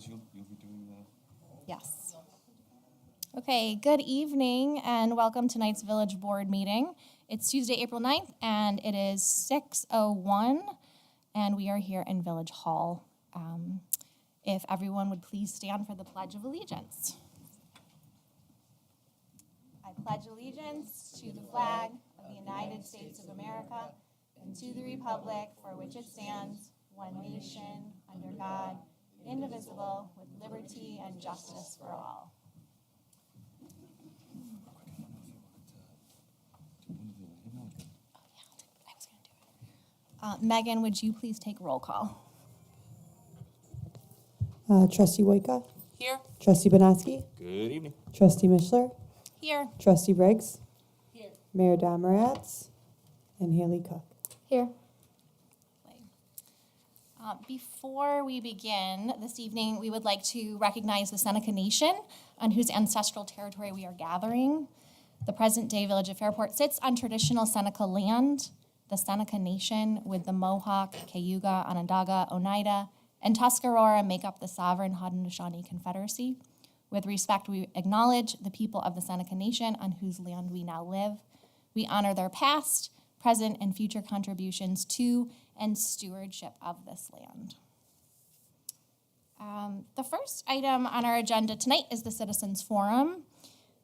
You'll be doing the... Yes. Okay, good evening and welcome to tonight's Village Board meeting. It's Tuesday, April 9th, and it is 6:01, and we are here in Village Hall. If everyone would please stand for the Pledge of Allegiance. I pledge allegiance to the flag of the United States of America and to the republic for which it stands, one nation, under God, indivisible, with liberty and justice for all. Megan, would you please take roll call? Trustee Wojtka? Here. Trustee Banaski? Good evening. Trustee Mishler? Here. Trustee Briggs? Here. Mayor Domeratz? And Haley Cook. Here. Before we begin this evening, we would like to recognize the Seneca Nation on whose ancestral territory we are gathering. The present-day village of Fairport sits on traditional Seneca land. The Seneca Nation, with the Mohawk, Cayuga, Onondaga, Oneida, and Tuscarora, make up the sovereign Haudenosaunee Confederacy. With respect, we acknowledge the people of the Seneca Nation on whose land we now live. We honor their past, present, and future contributions to and stewardship of this land. The first item on our agenda tonight is the Citizens Forum.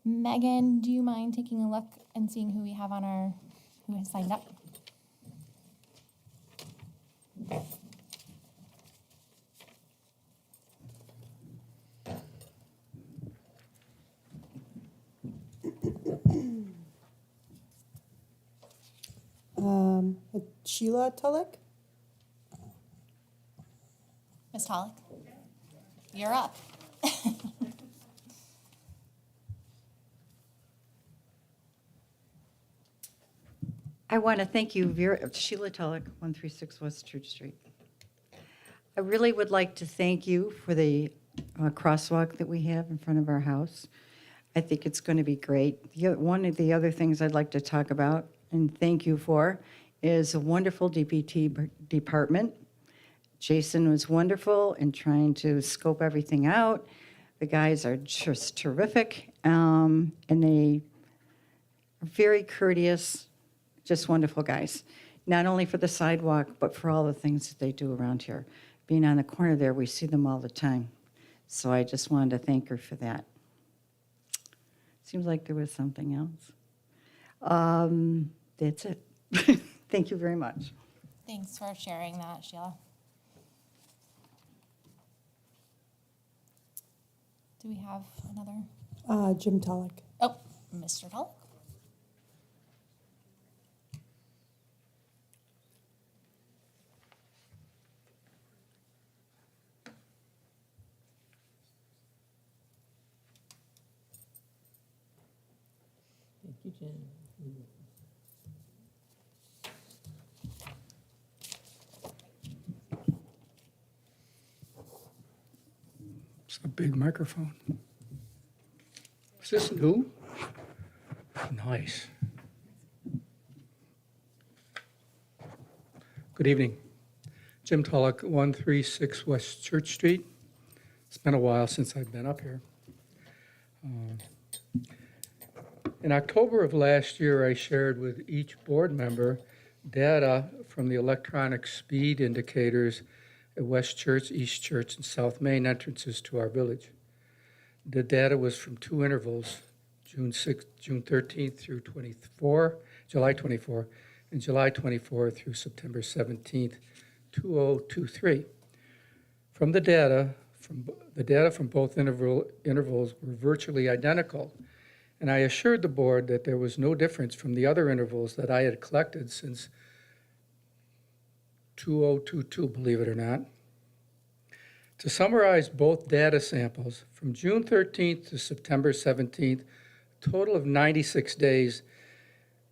Megan, do you mind taking a look and seeing who we have on who has signed up? Sheila Tulloch? Ms. Tulloch, you're up. I want to thank you, Sheila Tulloch, 136 West Church Street. I really would like to thank you for the crosswalk that we have in front of our house. I think it's going to be great. One of the other things I'd like to talk about and thank you for is a wonderful DPT department. Jason was wonderful in trying to scope everything out. The guys are just terrific, and they are very courteous, just wonderful guys. Not only for the sidewalk, but for all the things that they do around here. Being on the corner there, we see them all the time. So I just wanted to thank her for that. Seems like there was something else. That's it. Thank you very much. Thanks for sharing that, Sheila. Do we have another? Jim Tulloch. Oh, Mr. Tulloch. Thank you, Jen. It's a big microphone. Is this new? Nice. Good evening. Jim Tulloch, 136 West Church Street. It's been a while since I've been up here. In October of last year, I shared with each board member data from the electronic speed indicators at West Church, East Church, and South Main entrances to our village. The data was from two intervals, June 13th through July 24, and July 24 through September 17th, 2023. From the data from both intervals were virtually identical, and I assured the board that there was no difference from the other intervals that I had collected since 2022, believe it or not. To summarize both data samples, from June 13th to September 17th, a total of 96 days,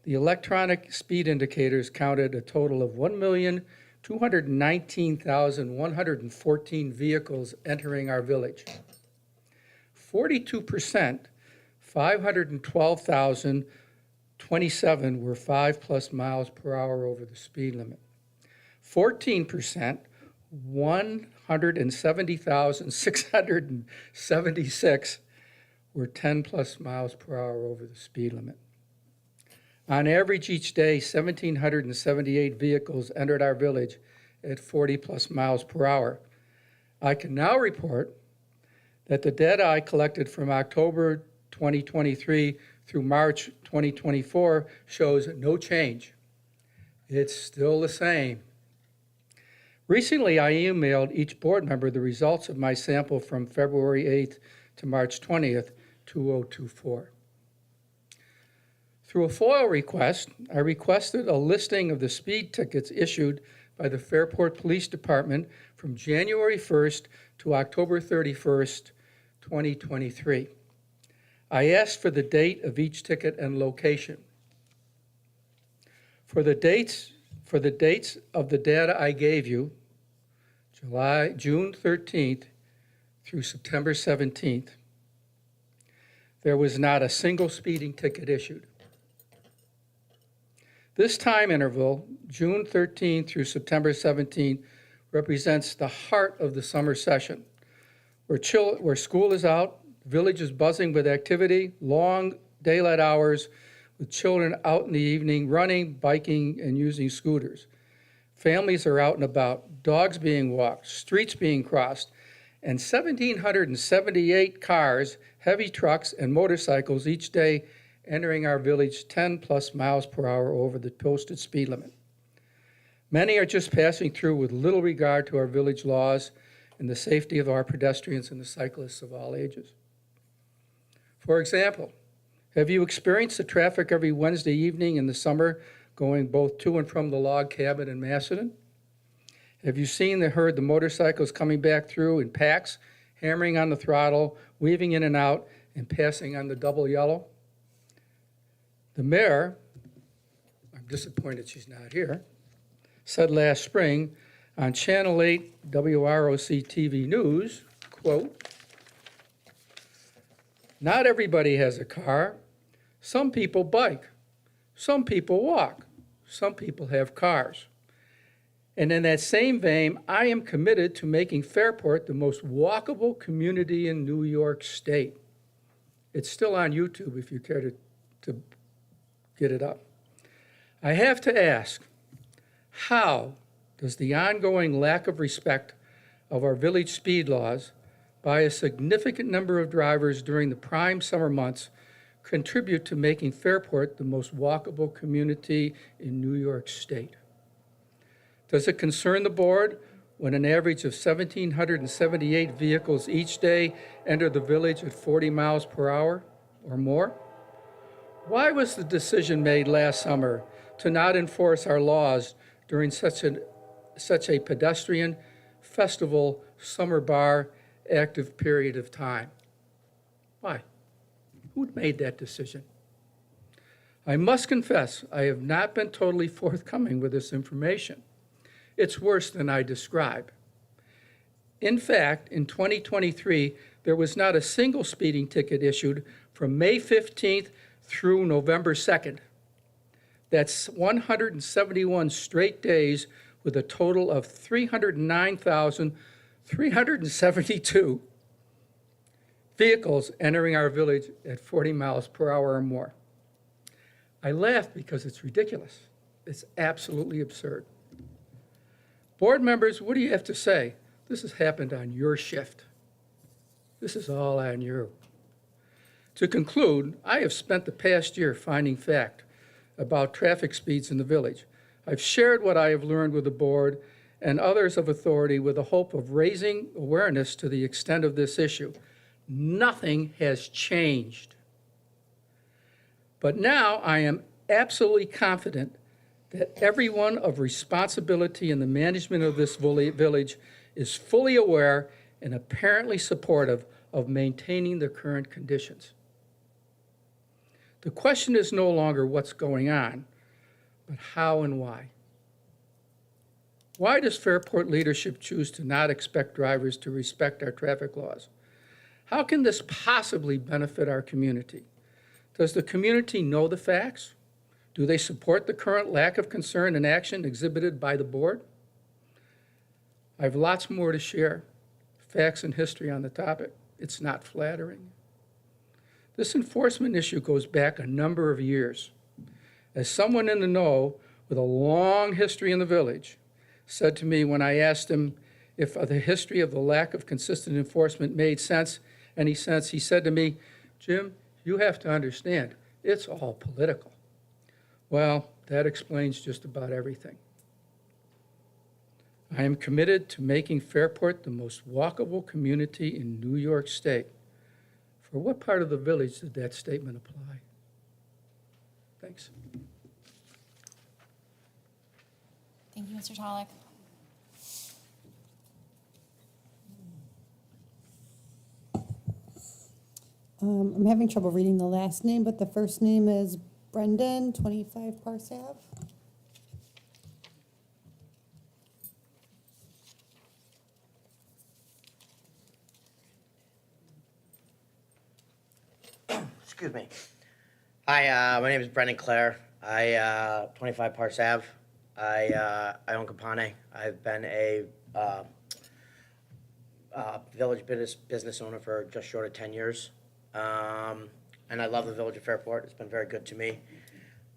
the electronic speed indicators counted a total of 1,219,114 vehicles entering our village. 42%, 512,027 were 5+ miles per hour over the speed limit. 14%, 170,676 were 10-plus miles per hour over the speed limit. On average, each day, 1,778 vehicles entered our village at 40-plus miles per hour. I can now report that the data I collected from October 2023 through March 2024 shows no change. It's still the same. Recently, I emailed each board member the results of my sample from February 8th to March 20th, 2024. Through a FOIL request, I requested a listing of the speed tickets issued by the Fairport Police Department from January 1st to October 31st, 2023. I asked for the date of each ticket and location. For the dates of the data I gave you, June 13th through September 17th, there was not a single speeding ticket issued. This time interval, June 13th through September 17th, represents the heart of the summer session, where school is out, the village is buzzing with activity, long daylight hours, with children out in the evening running, biking, and using scooters. Families are out and about, dogs being walked, streets being crossed, and 1,778 cars, heavy trucks, and motorcycles each day entering our village 10-plus miles per hour over the posted speed limit. Many are just passing through with little regard to our village laws and the safety of our pedestrians and the cyclists of all ages. For example, have you experienced the traffic every Wednesday evening in the summer going both to and from the log cabin in Macedon? Have you seen and heard the motorcycles coming back through in packs, hammering on the throttle, weaving in and out, and passing on the double yellow? The mayor, I'm disappointed she's not here, said last spring on Channel 8 WROC TV News, quote, "Not everybody has a car. Some people bike. Some people walk. Some people have cars. And in that same vein, I am committed to making Fairport the most walkable community in New York State." It's still on YouTube if you care to get it up. I have to ask, how does the ongoing lack of respect of our village speed laws by a significant number of drivers during the prime summer months contribute to making Fairport the most walkable community in New York State? Does it concern the board when an average of 1,778 vehicles each day enter the village at 40 miles per hour or more? Why was the decision made last summer to not enforce our laws during such a pedestrian, festival, summer bar, active period of time? Why? Who made that decision? I must confess, I have not been totally forthcoming with this information. It's worse than I describe. In fact, in 2023, there was not a single speeding ticket issued from May 15th through November 2nd. That's 171 straight days with a total of 309,372 vehicles entering our village at 40 miles per hour or more. I laugh because it's ridiculous. It's absolutely absurd. Board members, what do you have to say? This has happened on your shift. This is all on you. To conclude, I have spent the past year finding fact about traffic speeds in the village. I've shared what I have learned with the board and others of authority with the hope of raising awareness to the extent of this issue. Nothing has changed. But now I am absolutely confident that everyone of responsibility in the management of this village is fully aware and apparently supportive of maintaining the current conditions. The question is no longer what's going on, but how and why. Why does Fairport leadership choose to not expect drivers to respect our traffic laws? How can this possibly benefit our community? Does the community know the facts? Do they support the current lack of concern and action exhibited by the board? I have lots more to share, facts and history on the topic. It's not flattering. This enforcement issue goes back a number of years. As someone in the know with a long history in the village said to me when I asked him if the history of the lack of consistent enforcement made sense, any sense, he said to me, "Jim, you have to understand, it's all political." Well, that explains just about everything. I am committed to making Fairport the most walkable community in New York State. For what part of the village did that statement apply? Thanks. Thank you, Mr. Tolick. I'm having trouble reading the last name, but the first name is Brendan, 25 Parse Ave. Excuse me. Hi, my name is Brendan Clare. 25 Parse Ave. I own Capane. I've been a village business owner for just short of 10 years. And I love the village of Fairport. It's been very good to me.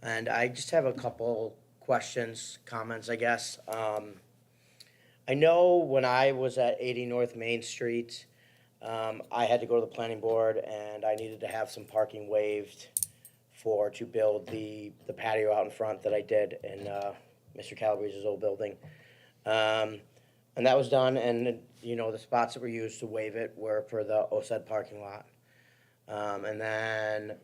And I just have a couple questions, comments, I guess. I know when I was at 80 North Main Street, I had to go to the planning board and I needed to have some parking waived to build the patio out in front that I did in Mr. Calabrese's old building. And that was done, and the spots that were used to waive it were for the OSED parking lot. And then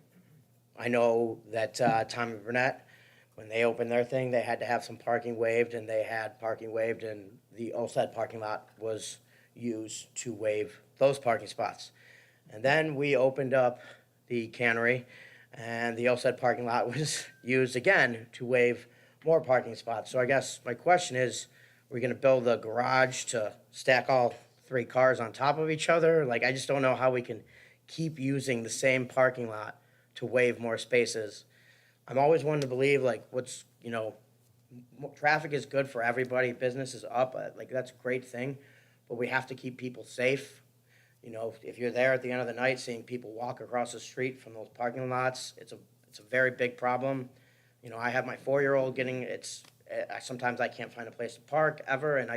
I know that Tommy Burnett, when they opened their thing, they had to have some parking waived, and they had parking waived, and the OSED parking lot was used to waive those parking spots. And then we opened up the cannery, and the OSED parking lot was used again to waive more parking spots. So I guess my question is, are we gonna build a garage to stack all 3 cars on top of each other? Like, I just don't know how we can keep using the same parking lot to waive more spaces. I'm always one to believe, like, traffic is good for everybody, business is up, like, that's a great thing, but we have to keep people safe. If you're there at the end of the night, seeing people walk across the street from those parking lots, it's a very big problem. I have my 4-year-old sometimes I can't find a place to park ever, and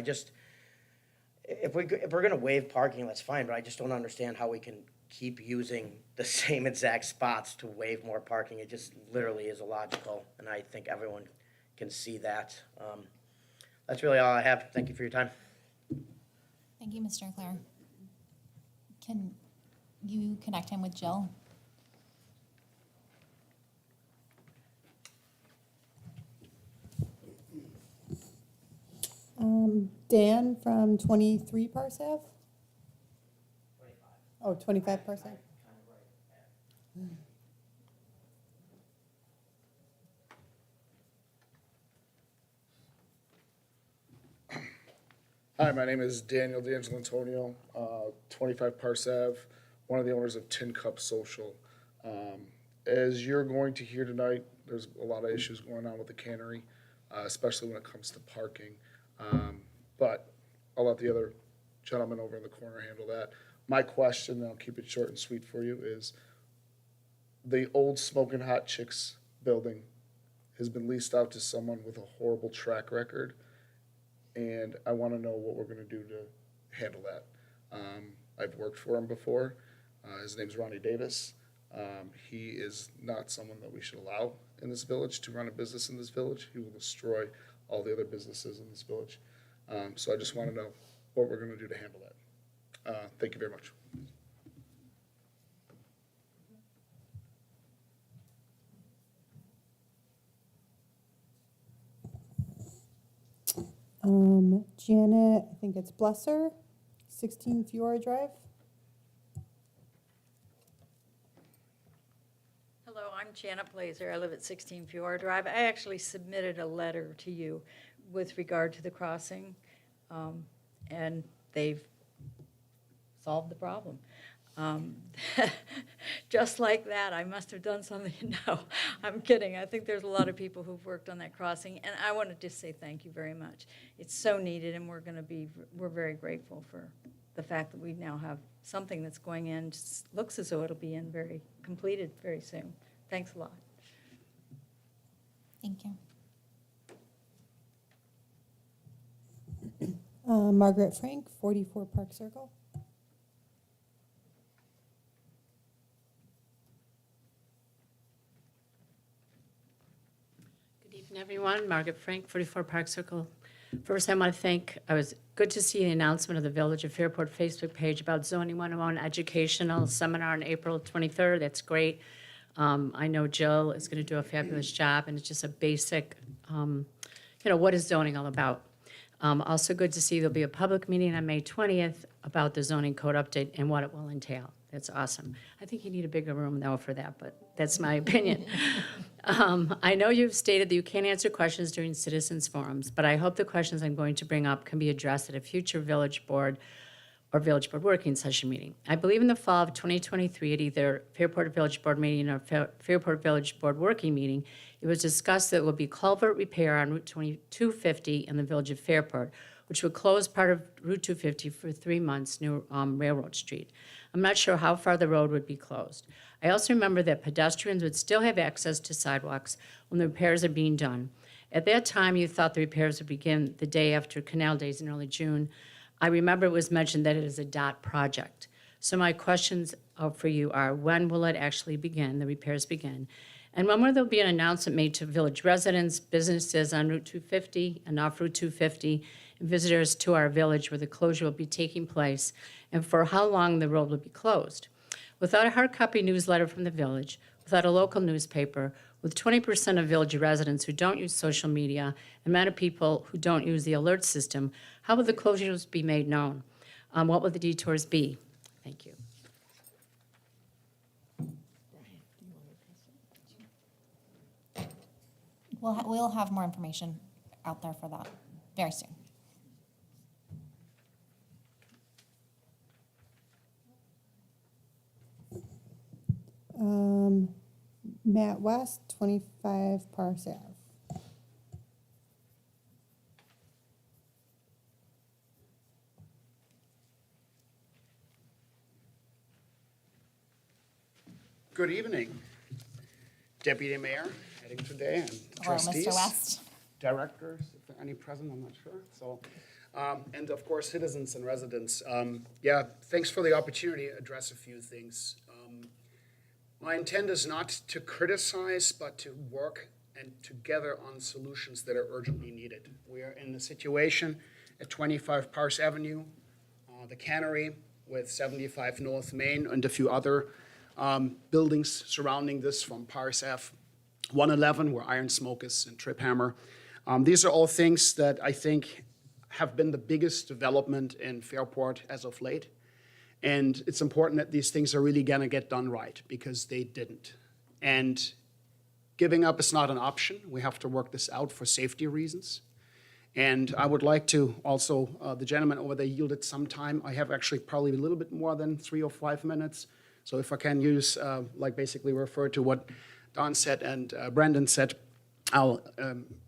if we're gonna waive parking, that's fine, but I just don't understand how we can keep using the same exact spots to waive more parking. It just literally is illogical, and I think everyone can see that. That's really all I have. Thank you for your time. Thank you, Mr. Clare. Can you connect him with Jill? Dan from 23 Parse Ave? 25 Parse Ave. Hi, my name is Daniel D'Angelo Antonio, 25 Parse Ave, one of the owners of Tin Cup Social. As you're going to hear tonight, there's a lot of issues going on with the cannery, especially when it comes to parking. But I'll let the other gentleman over in the corner handle that. My question, and I'll keep it short and sweet for you, is the old Smokin' Hot Chicks building has been leased out to someone with a horrible track record, and I want to know what we're going to do to handle that. I've worked for him before. His name's Ronnie Davis. He is not someone that we should allow in this village to run a business in this village. He will destroy all the other businesses in this village. So I just want to know what we're going to do to handle that. Thank you very much. Janet, I think it's Blesser, 16 Fiora Drive. Hello, I'm Janet Blazer. I live at 16 Fiora Drive. I actually submitted a letter to you with regard to the crossing, and they've solved the problem. Just like that, I must have done something. No, I'm kidding. I think there's a lot of people who've worked on that crossing, and I want to just say thank you very much. It's so needed, and we're very grateful for the fact that we now have something that's going in, just looks as though it'll be completed very soon. Thanks a lot. Thank you. Margaret Frank, 44 Park Circle. Good evening, everyone. Margaret Frank, 44 Park Circle. First, I want to thank, I was good to see the announcement of the Village of Fairport Facebook page about Zoning 101 educational seminar on April 23rd. That's great. I know Jill is going to do a fabulous job, and it's just a basic, what is zoning all about? Also good to see there'll be a public meeting on May 20th about the zoning code update and what it will entail. That's awesome. I think you need a bigger room, though, for that, but that's my opinion. I know you've stated that you can't answer questions during citizens' forums, but I hope the questions I'm going to bring up can be addressed at a future village board or village board working session meeting. I believe in the fall of 2023 at either Fairport Village Board meeting or Fairport Village Board working meeting, it was discussed that it would be culvert repair on Route 250 in the Village of Fairport, which would close part of Route 250 for 3 months near Railroad Street. I'm not sure how far the road would be closed. I also remember that pedestrians would still have access to sidewalks when the repairs are being done. At that time, you thought the repairs would begin the day after Canal Days in early June. I remember it was mentioned that it is a DOT project. So my questions for you are, when will it actually begin, the repairs begin? And when will there be an announcement made to village residents, businesses on Route 250 and off Route 250, and visitors to our village where the closure will be taking place, and for how long the road will be closed? Without a hard copy newsletter from the village, without a local newspaper, with 20% of village residents who don't use social media and many people who don't use the alert system, how will the closures be made known? What will the detours be? Thank you. We'll have more information out there for that very soon. Matt West, 25 Parse Ave. Good evening, Deputy Mayor heading today, and Hello, trustees, Mr. West. directors, if there are any present, I'm not sure. So, and of course, citizens and residents. Yeah, thanks for the opportunity to address a few things. My intent is not to criticize, but to work and together on solutions that are urgently needed. We are in a situation at 25 Parse Avenue, the Cannery with 75 North Main and a few other buildings surrounding this from Parse Ave, 111 where Iron Smoke is and Trip Hammer. These are all things that I think have been the biggest development in Fairport as of late. And it's important that these things are really gonna get done right, because they didn't. And giving up is not an option. We have to work this out for safety reasons. And I would like to also, the gentleman over there yielded some time. I have actually probably a little bit more than 3 or 5 minutes. So if I can use, like basically refer to what Don said and Brendan said, I'll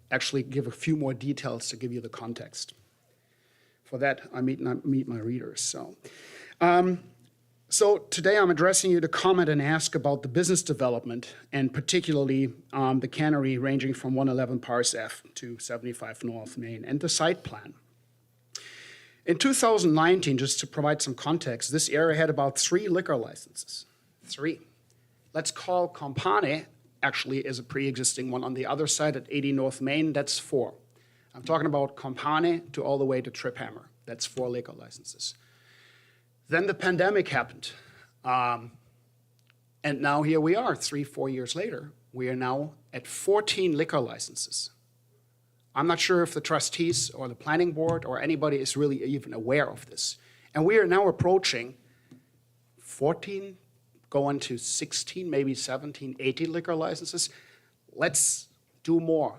actually give a few more details to give you the context. For that, I meet my readers. So today I'm addressing you to comment and ask about the business development, and particularly the cannery ranging from 111 Parse Ave to 75 North Main, and the site plan. In 2019, just to provide some context, this area had about 3 liquor licenses. 3. Let's call Compane, actually is a pre-existing one on the other side at 80 North Main, that's 4. I'm talking about Compane to all the way to Trip Hammer, that's 4 liquor licenses. Then the pandemic happened. And now here we are, 3-4 years later. We are now at 14 liquor licenses. I'm not sure if the trustees or the planning board or anybody is really even aware of this. And we are now approaching 14, going to 16, maybe 17, 18 liquor licenses. Let's do more.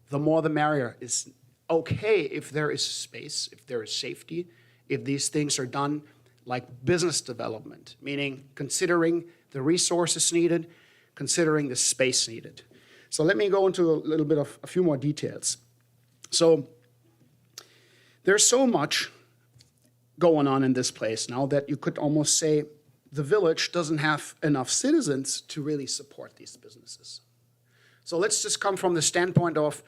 The more the merrier. It's okay if there is space, if there is safety, if these things are done like business development, meaning considering the resources needed, considering the space needed. So let me go into a little bit of a few more details. So there's so much going on in this place now that you could almost say the village doesn't have enough citizens to really support these businesses. So let's just come from the standpoint of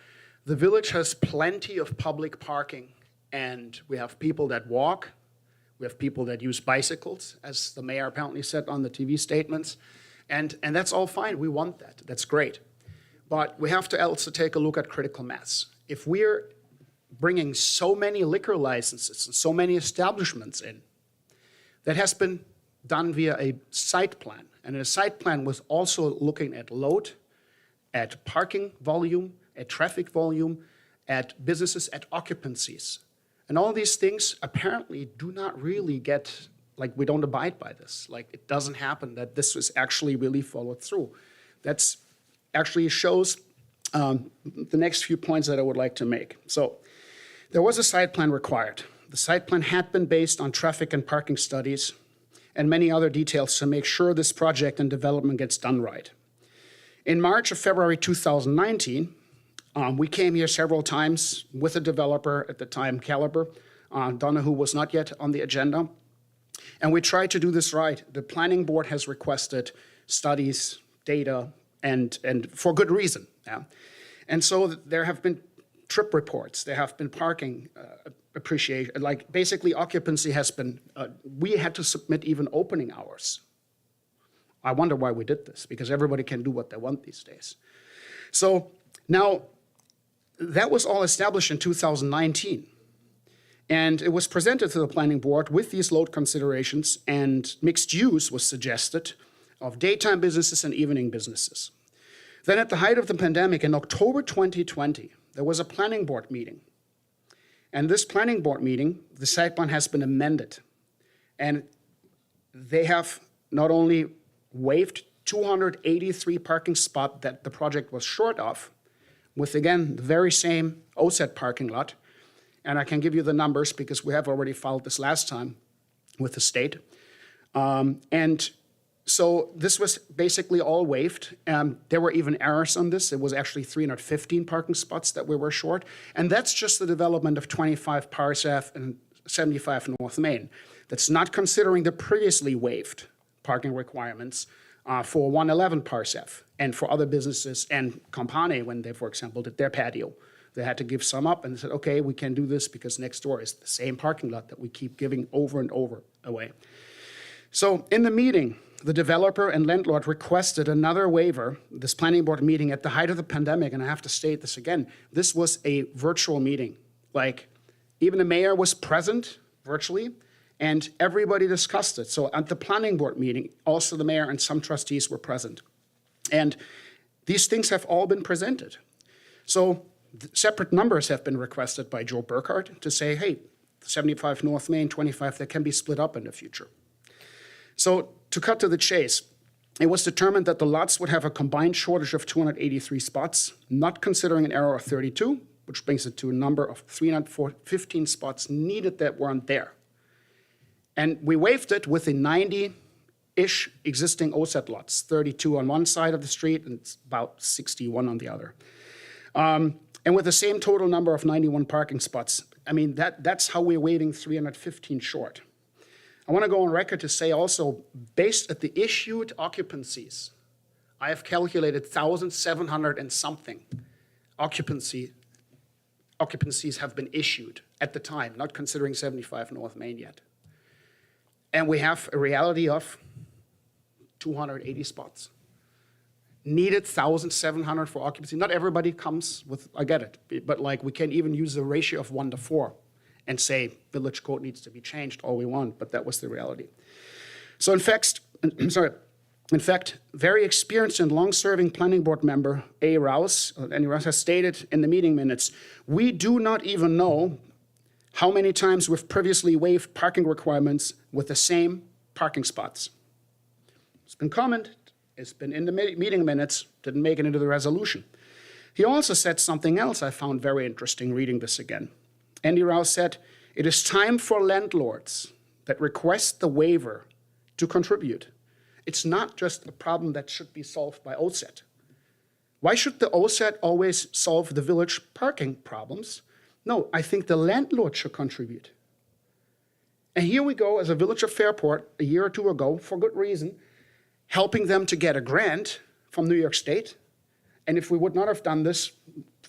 the village has plenty of public parking, and we have people that walk, we have people that use bicycles, as the mayor apparently said on the TV statements, and that's all fine. We want that. That's great. But we have to also take a look at critical mass. If we're bringing so many liquor licenses and so many establishments in, that has been done via a site plan. And a site plan was also looking at load, at parking volume, at traffic volume, at businesses, at occupancies. And all these things apparently do not really get, like, we don't abide by this. Like, it doesn't happen that this was actually really followed through. That's actually shows the next few points that I would like to make. So there was a site plan required. The site plan had been based on traffic and parking studies and many other details to make sure this project and development gets done right. In March or February 2019, we came here several times with a developer at the time, Caliber. Donahue was not yet on the agenda. And we tried to do this right. The planning board has requested studies, data, and for good reason. Yeah. And so there have been trip reports. There have been parking appreciation. Like, basically occupancy has been, we had to submit even opening hours. I wonder why we did this, because everybody can do what they want these days. So now, that was all established in 2019. And it was presented to the planning board with these load considerations, and mixed use was suggested of daytime businesses and evening businesses. Then at the height of the pandemic in October 2020, there was a planning board meeting. And this planning board meeting, the site plan has been amended. And they have not only waived 283 parking spots that the project was short of, with, again, the very same OSET parking lot. And I can give you the numbers because we have already filed this last time with the state. And so this was basically all waived. There were even errors on this. It was actually 315 parking spots that we were short. And that's just the development of 25 Parsef and 75 North Main. That's not considering the previously waived parking requirements for 111 Parsef and for other businesses and Campane when they, for example, did their patio. They had to give some up and they said, okay, we can do this because next door is the same parking lot that we keep giving over and over away. So in the meeting, the developer and landlord requested another waiver, this planning board meeting at the height of the pandemic, and I have to state this again, this was a virtual meeting. Like, even the mayor was present virtually, and everybody discussed it. So at the planning board meeting, also the mayor and some trustees were present. And these things have all been presented. So separate numbers have been requested by Joe Burkhardt to say, hey, 75 North Main, 25, that can be split up in the future. So to cut to the chase, it was determined that the lots would have a combined shortage of 283 spots, not considering an error of 32, which brings it to a number of 315 spots needed that weren't there. And we waived it with the 90-ish existing OSET lots, 32 on one side of the street and about 61 on the other. And with the same total number of 91 parking spots. I mean, that's how we're waiving 315 short. I want to go on record to say also, based at the issued occupancies, I have calculated 1,700 and something occupancies have been issued at the time, not considering 75 North Main yet. And we have a reality of 280 spots. Needed 1,700 for occupancy. Not everybody comes with, I get it, but like we can even use the ratio of 1 to 4 and say village code needs to be changed all we want, but that was the reality. So in fact, very experienced and long-serving planning board member Andy Rouse has stated in the meeting minutes, we do not even know how many times we've previously waived parking requirements with the same parking spots. It's been commented, it's been in the meeting minutes, didn't make it into the resolution. He also said something else I found very interesting reading this again. Andy Rouse said, it is time for landlords that request the waiver to contribute, it's not just a problem that should be solved by OSET. Why should the OSET always solve the village parking problems? No, I think the landlord should contribute. And here we go, as a Village of Fairport, a year or two ago, for good reason, helping them to get a grant from New York State. And if we would not have done this,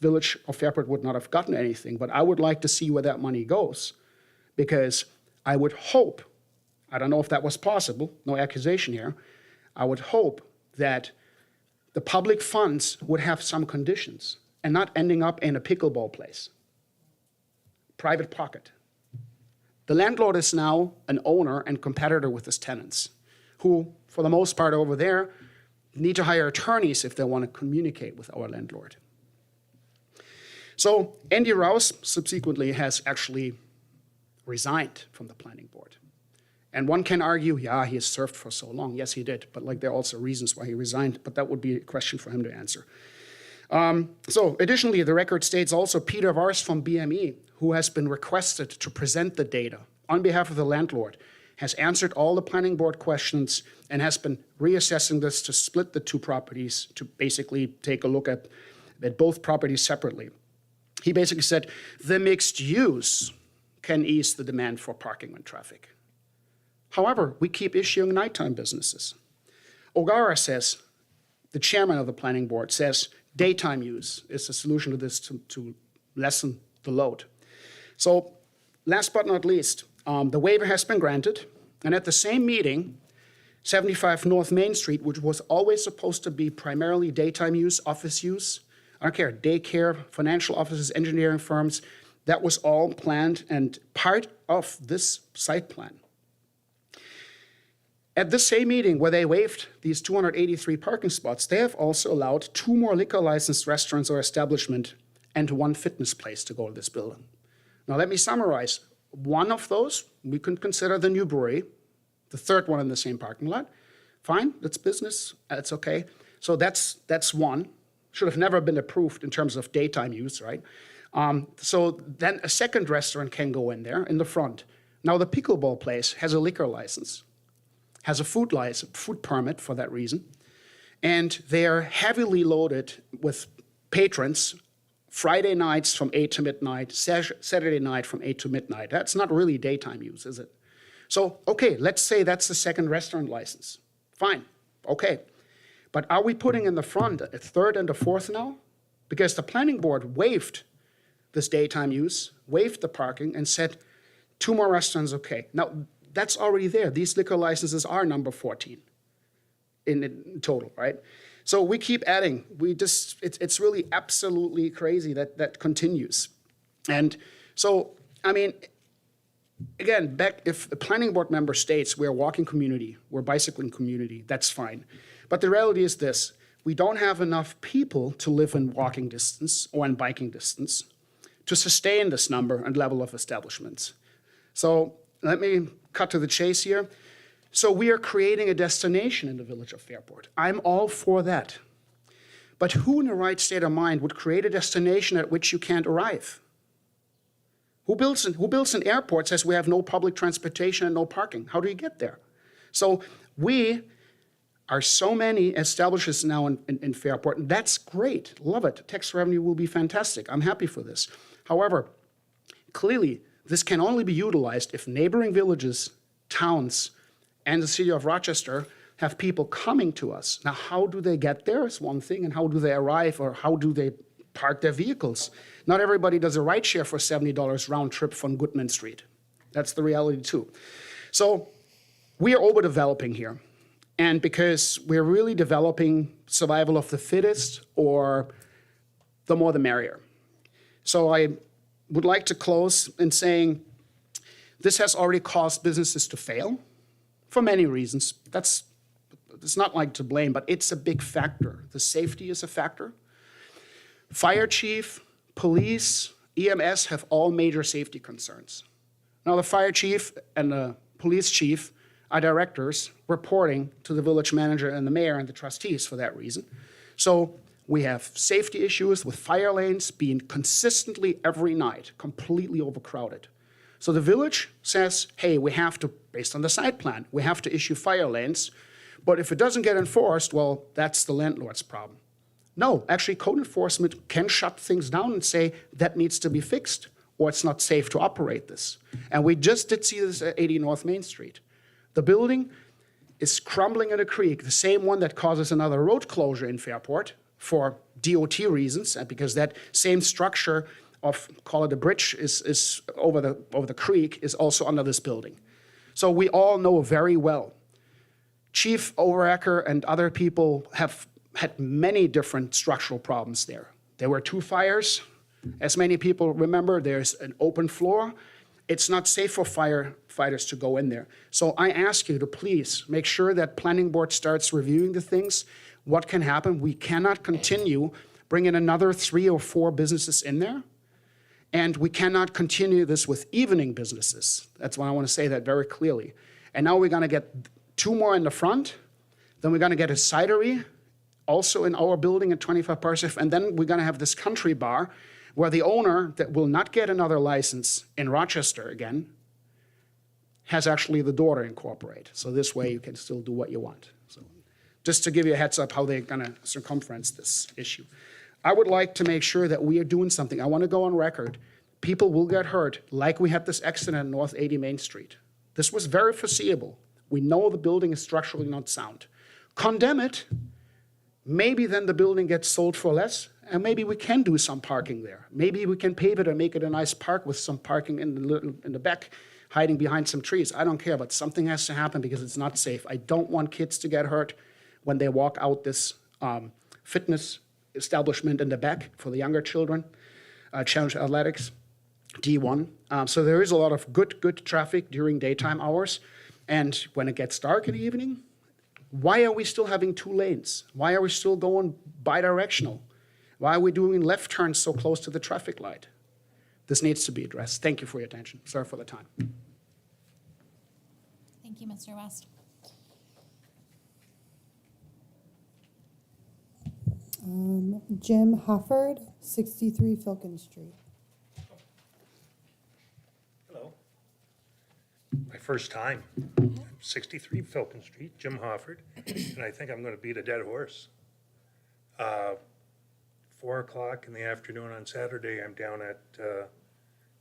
Village of Fairport would not have gotten anything. But I would like to see where that money goes, because I would hope, I don't know if that was possible, no accusation here, I would hope that the public funds would have some conditions and not ending up in a pickleball place, private pocket. The landlord is now an owner and competitor with his tenants, who, for the most part over there, need to hire attorneys if they want to communicate with our landlord. So Andy Rouse subsequently has actually resigned from the planning board. And one can argue, yeah, he has served for so long. Yes, he did, but like there are also reasons why he resigned, but that would be a question for him to answer. So additionally, the record states also Peter Vars from BME, who has been requested to present the data on behalf of the landlord, has answered all the planning board questions and has been reassessing this to split the two properties to basically take a look at both properties separately. He basically said the mixed use can ease the demand for parking and traffic. However, we keep issuing nighttime businesses. O'Gara says, the chairman of the planning board says, daytime use is the solution to this to lessen the load. So last but not least, the waiver has been granted, and at the same meeting, 75 North Main Street, which was always supposed to be primarily daytime use, office use, I don't care, daycare, financial offices, engineering firms, that was all planned and part of this site plan. At the same meeting where they waived these 283 parking spots, they have also allowed 2 more liquor licensed restaurants or establishment and 1 fitness place to go to this building. Now let me summarize. One of those we can consider the new brewery, the third one in the same parking lot. Fine, that's business, it's okay. So that's one. Should have never been approved in terms of daytime use, right? So then a second restaurant can go in there in the front. Now the pickleball place has a liquor license, has a food permit for that reason, and they are heavily loaded with patrons Friday nights from 8 to midnight, Saturday night from 8 to midnight. That's not really daytime use, is it? So, okay, let's say that's the second restaurant license. Fine, okay. But are we putting in the front a third and a fourth now? Because the planning board waived this daytime use, waived the parking, and said 2 more restaurants, okay. Now, that's already there. These liquor licenses are number 14 in total, right? So we keep adding. It's really absolutely crazy that continues. And so, I mean, again, if a planning board member states we're a walking community, we're a bicycling community, that's fine. But the reality is this: we don't have enough people to live in walking distance or in biking distance to sustain this number and level of establishments. So let me cut to the chase here. So we are creating a destination in the Village of Fairport. I'm all for that. But who in the right state of mind would create a destination at which you can't arrive? Who builds an airport says we have no public transportation and no parking? How do you get there? So we are so many establishments now in Fairport, and that's great. Love it. Tax revenue will be fantastic. I'm happy for this. However, clearly, this can only be utilized if neighboring villages, towns, and the city of Rochester have people coming to us. Now, how do they get there is one thing, and how do they arrive, or how do they park their vehicles? Not everybody does a ride share for $70 round trip from Goodman Street. That's the reality too. So we are overdeveloping here. And because we're really developing survival of the fittest, or the more the merrier. So I would like to close in saying this has already caused businesses to fail for many reasons. It's not like to blame, but it's a big factor. The safety is a factor. Fire chief, police, EMS have all major safety concerns. Now the fire chief and the police chief are directors reporting to the village manager and the mayor and the trustees for that reason. So we have safety issues with fire lanes being consistently every night completely overcrowded. So the village says, hey, we have to, based on the site plan, we have to issue fire lanes. But if it doesn't get enforced, well, that's the landlord's problem. No, actually, code enforcement can shut things down and say that needs to be fixed, or it's not safe to operate this. And we just did see this at 80 North Main Street. The building is crumbling in a creek, the same one that causes another road closure in Fairport for DOT reasons, and because that same structure of, call it a bridge, is over the creek, is also under this building. So we all know very well. Chief Overacker and other people have had many different structural problems there. There were 2 fires. As many people remember, there's an open floor. It's not safe for firefighters to go in there. So I ask you to please make sure that planning board starts reviewing the things, what can happen. We cannot continue bringing another 3 or 4 businesses in there. And we cannot continue this with evening businesses. That's why I want to say that very clearly. And now we're going to get 2 more in the front. Then we're going to get a cidery also in our building at 25 Parsif. And then we're going to have this country bar where the owner that will not get another license in Rochester again has actually the daughter incorporate. So this way you can still do what you want. So just to give you a heads up how they're going to circumference this issue. I would like to make sure that we are doing something. I want to go on record. People will get hurt, like we had this accident on North 80 Main Street. This was very foreseeable. We know the building is structurally not sound. Condemn it. Maybe then the building gets sold for less, and maybe we can do some parking there. Maybe we can pave it and make it a nice park with some parking in the back, hiding behind some trees. I don't care, but something has to happen because it's not safe. I don't want kids to get hurt when they walk out this fitness establishment in the back for the younger children, Challenge Athletics, D1. So there is a lot of good traffic during daytime hours. And when it gets dark in the evening, why are we still having 2 lanes? Why are we still going bidirectional? Why are we doing left turns so close to the traffic light? This needs to be addressed. Thank you for your attention. Sorry for the time. Thank you, Mr. West. Jim Hofford, 63 Filkin Street. Hello. My first time, 63 Filkin Street, Jim Hofford, and I think I'm going to beat a dead horse. 4 o'clock in the afternoon on Saturday, I'm down at,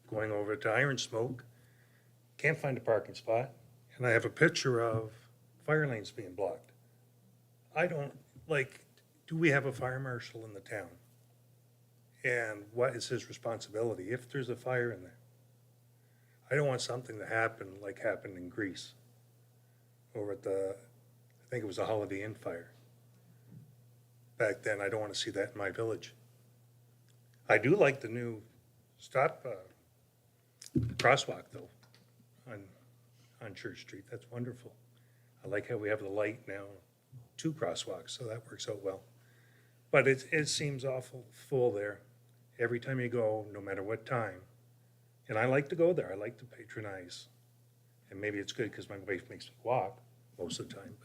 going over to Iron Smoke. Can't find a parking spot, and I have a picture of fire lanes being blocked. I don't, do we have a fire marshal in the town? And what is his responsibility if there's a fire in there? I don't want something to happen like happened in Greece over at the, I think it was a Holiday Inn fire. Back then, I don't want to see that in my village. I do like the new crosswalk though, on Church Street. That's wonderful. I like how we have the light now, 2 crosswalks, so that works out well. But it seems awful full there every time you go, no matter what time. And I like to go there. I like to patronize. And maybe it's good because my wife makes me walk most of the time.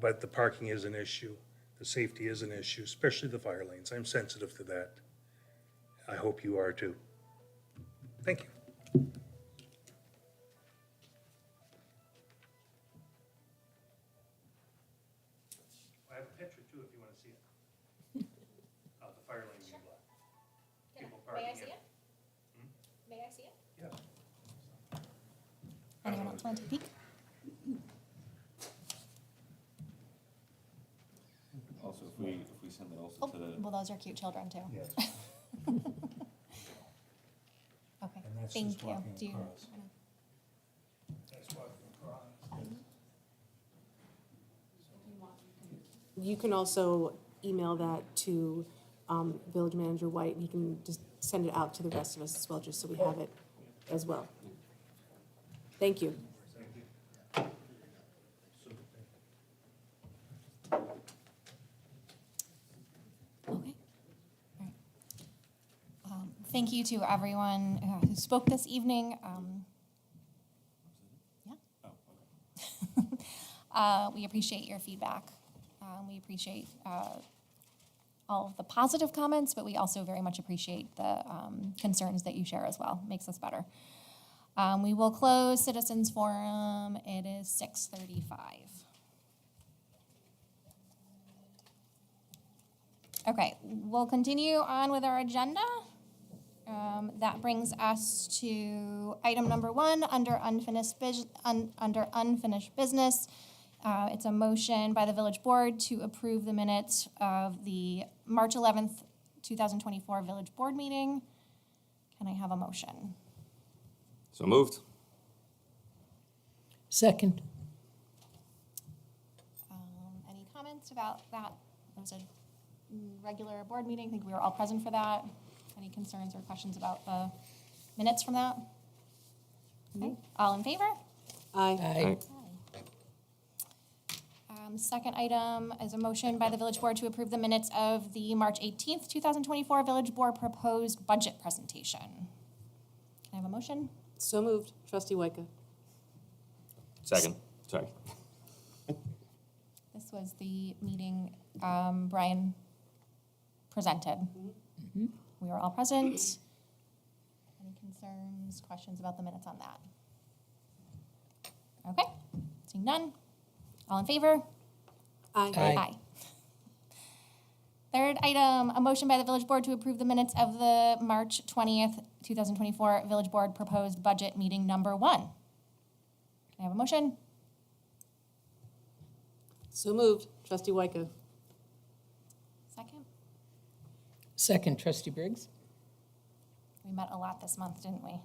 But the parking is an issue. The safety is an issue, especially the fire lanes. I'm sensitive to that. I hope you are too. Thank you. I have a picture too if you want to see it. Of the fire lane being blocked. People parking in. May I see it? Yeah. Anyone else want to take a peek? Also, if we send that also Oh, to the, well, those are cute children too. Yes. Okay, And that's thank just you. walking Do you? across. That's walking across. You can also email that to Village Manager White, and he can just send it out to the rest of us as well, just so we have it as well. Thank you. Okay. All right. Thank you to everyone who spoke this evening. We appreciate your feedback. We appreciate all of the positive comments, but we also very much appreciate the concerns that you share as well. Makes us better. We will close citizens forum. It is 6:35. Okay, we'll continue on with our agenda. That brings us to item number 1 under unfinished business. It's a motion by the village board to approve the minutes of the March 11th, 2024 village board meeting. Can I have a motion? So moved. Second. Any comments about that? It was a regular board meeting. I think we were all present for that. Any concerns or questions about the minutes from that? Okay, all in favor? Aye. Second item is a motion by the village board to approve the minutes of the March 18th, 2024 village board proposed budget presentation. Can I have a motion? So moved. Trustee Wyko. Second. Sorry. This was the meeting Brian presented. We were all present. Any concerns, questions about the minutes on that? Okay, seeing none. All in favor? Aye. Aye. Third item, a motion by the village board to approve the minutes of the March 20th, 2024 village board proposed budget meeting number 1. Can I have a motion? So moved. Trustee Wyko. Second? Second, Trustee Briggs. We met a lot this month, didn't we?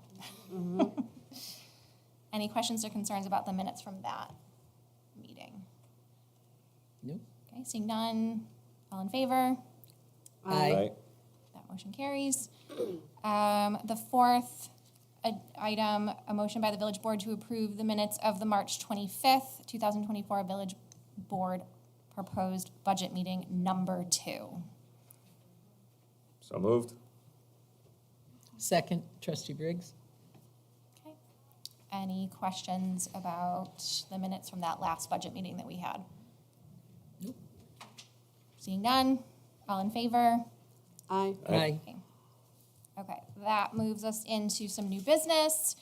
Any questions or concerns about the minutes from that meeting? Nope. Okay, seeing none. All in favor? Aye. That motion carries. The fourth item, a motion by the village board to approve the minutes of the March 25th, 2024 village board proposed budget meeting number 2. So moved. Second, Trustee Briggs. Okay. Any questions about the minutes from that last budget meeting that we had? Nope. Seeing none. All in favor? Aye. Aye. Okay, that moves us into some new business.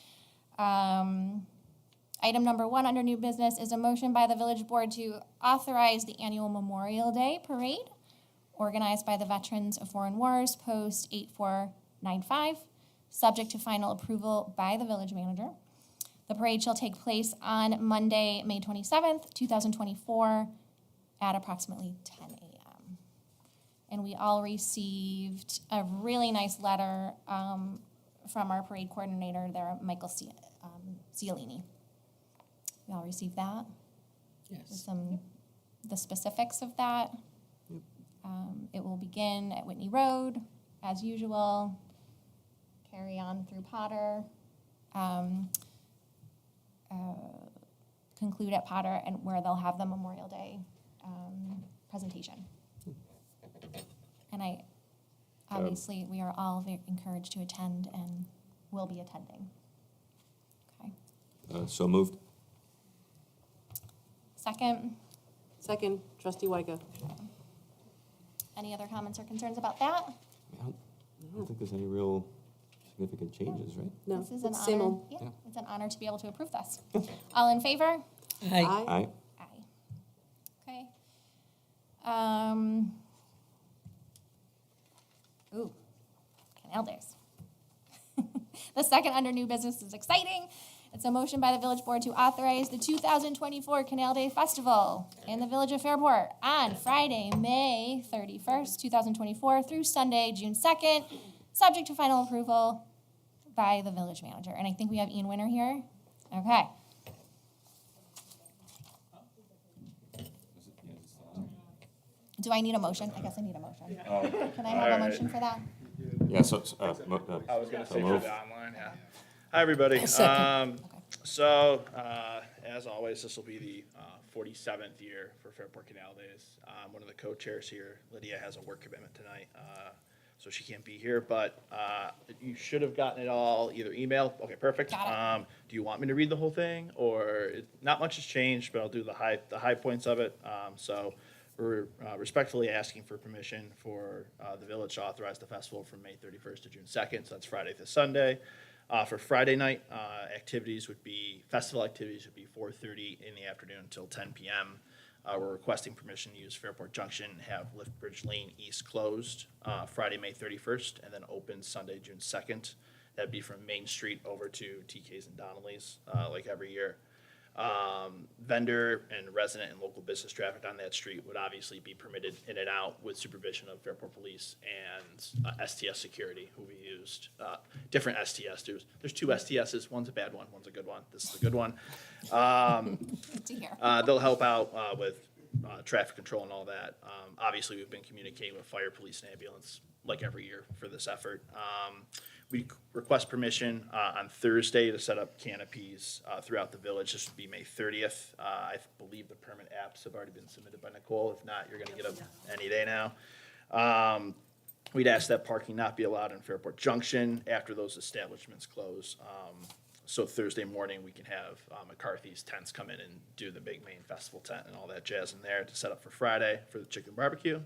Item number 1 under new business is a motion by the village board to authorize the annual Memorial Day Parade organized by the Veterans of Foreign Wars, Post 8495, subject to final approval by the village manager. The parade shall take place on Monday, May 27th, 2024, at approximately 10 a.m. And we all received a really nice letter from our parade coordinator there, Michael Cialini. We all received that? Yes. The specifics of that. It will begin at Whitney Road, as usual, carry on through Potter, conclude at Potter, and where they'll have the Memorial Day presentation. And obviously, we are all very encouraged to attend and will be attending. Okay. So moved. Second, Second, Trustee Wyko. any other comments or concerns about that? I don't think there's any real significant changes, right? No, This is an it's same honor. old. Yeah, it's an honor to be able to approve this. All in favor? Aye. Aye. Aye. Okay. Canal Days. The second under new business is exciting. It's a motion by the village board to authorize the 2024 Canal Day Festival in the village of Fairport on Friday, May 31st, 2024 through Sunday, June 2nd, subject to final approval by the village manager. And I think we have Ian Winter here. Okay. Do I need a motion? I guess I need a motion. Can I have a motion for that? Yeah, so, I was gonna so say for moved. the online, yeah. Hi, everybody. Second. So, as always, this will be the 47th year for Fairport Canal Days. I'm one of the co-chairs here. Lydia has a work commitment tonight, so she can't be here, but you should have gotten it all either email. Okay, perfect. Got it. Do you want me to read the whole thing, or not much has changed, but I'll do the high points of it. So we're respectfully asking for permission for the village to authorize the festival from May 31st to June 2nd, so that's Friday to Sunday. For Friday night, festival activities would be 4:30 in the afternoon until 10 p.m. We're requesting permission to use Fairport Junction and have Liftbridge Lane East closed Friday, May 31st, and then open Sunday, June 2nd. That'd be from Main Street over to TK's and Donnelly's, like every year. Vendor and resident and local business traffic on that street would obviously be permitted in and out with supervision of Fairport Police and STS Security, who we used. Different STS. There's two STSs. One's a bad one. One's a good one. This is a good one. Good to hear. They'll help out with traffic control and all that. Obviously, we've been communicating with fire, police, and ambulance like every year for this effort. We request permission on Thursday to set up canopies throughout the village. This would be May 30th. I believe the permit apps have already been submitted by Nicole. If not, you're going to get them any day now. We'd ask that parking not be allowed in Fairport Junction after those establishments close. So Thursday morning, we can have McCarthy's tents come in and do the big main festival tent and all that jazz in there to set up for Friday for the chicken barbecue.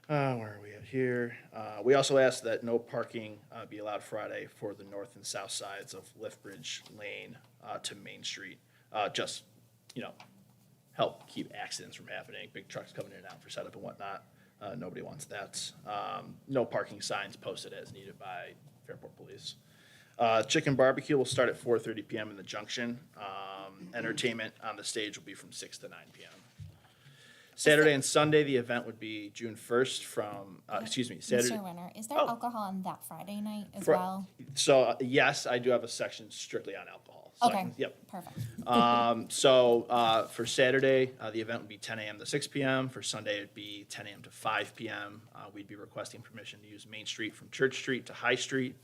Where are we at here? We also asked that no parking be allowed Friday for the north and south sides of Liftbridge Lane to Main Street. Just, help keep accidents from happening, big trucks coming in and out for setup and whatnot. Nobody wants that. No parking signs posted as needed by Fairport Police. Chicken barbecue will start at 4:30 p.m. in the junction. Entertainment on the stage will be from 6 to 9 p.m. Saturday and Sunday, the event would be June 1st from, Saturday. Mr. Winter, is there alcohol on that Friday night as Fri- well? So, yes, I do have a section strictly on alcohol. So I Okay. can- Yep. Perfect. For Saturday, the event would be 10 a.m. to 6 p.m. For Sunday, it'd be 10 a.m. to 5 p.m. We'd be requesting permission to use Main Street from Church Street to High Street,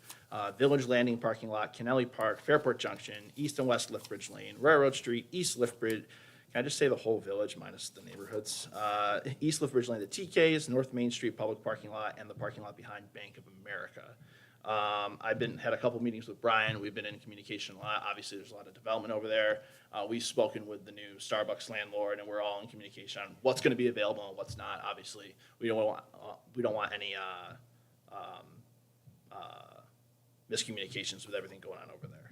Village Landing parking lot, Kennelly Park, Fairport Junction, East and West Liftbridge Lane, Railroad Street, East Liftbridge. Can I just say the whole village minus the neighborhoods? East Liftbridge Lane, the TKs, North Main Street public parking lot, and the parking lot behind Bank of America. I've had a couple meetings with Brian. We've been in communication a lot. Obviously, there's a lot of development over there. We've spoken with the new Starbucks landlord, and we're all in communication on what's going to be available and what's not. Obviously, we don't want any miscommunications with everything going on over there.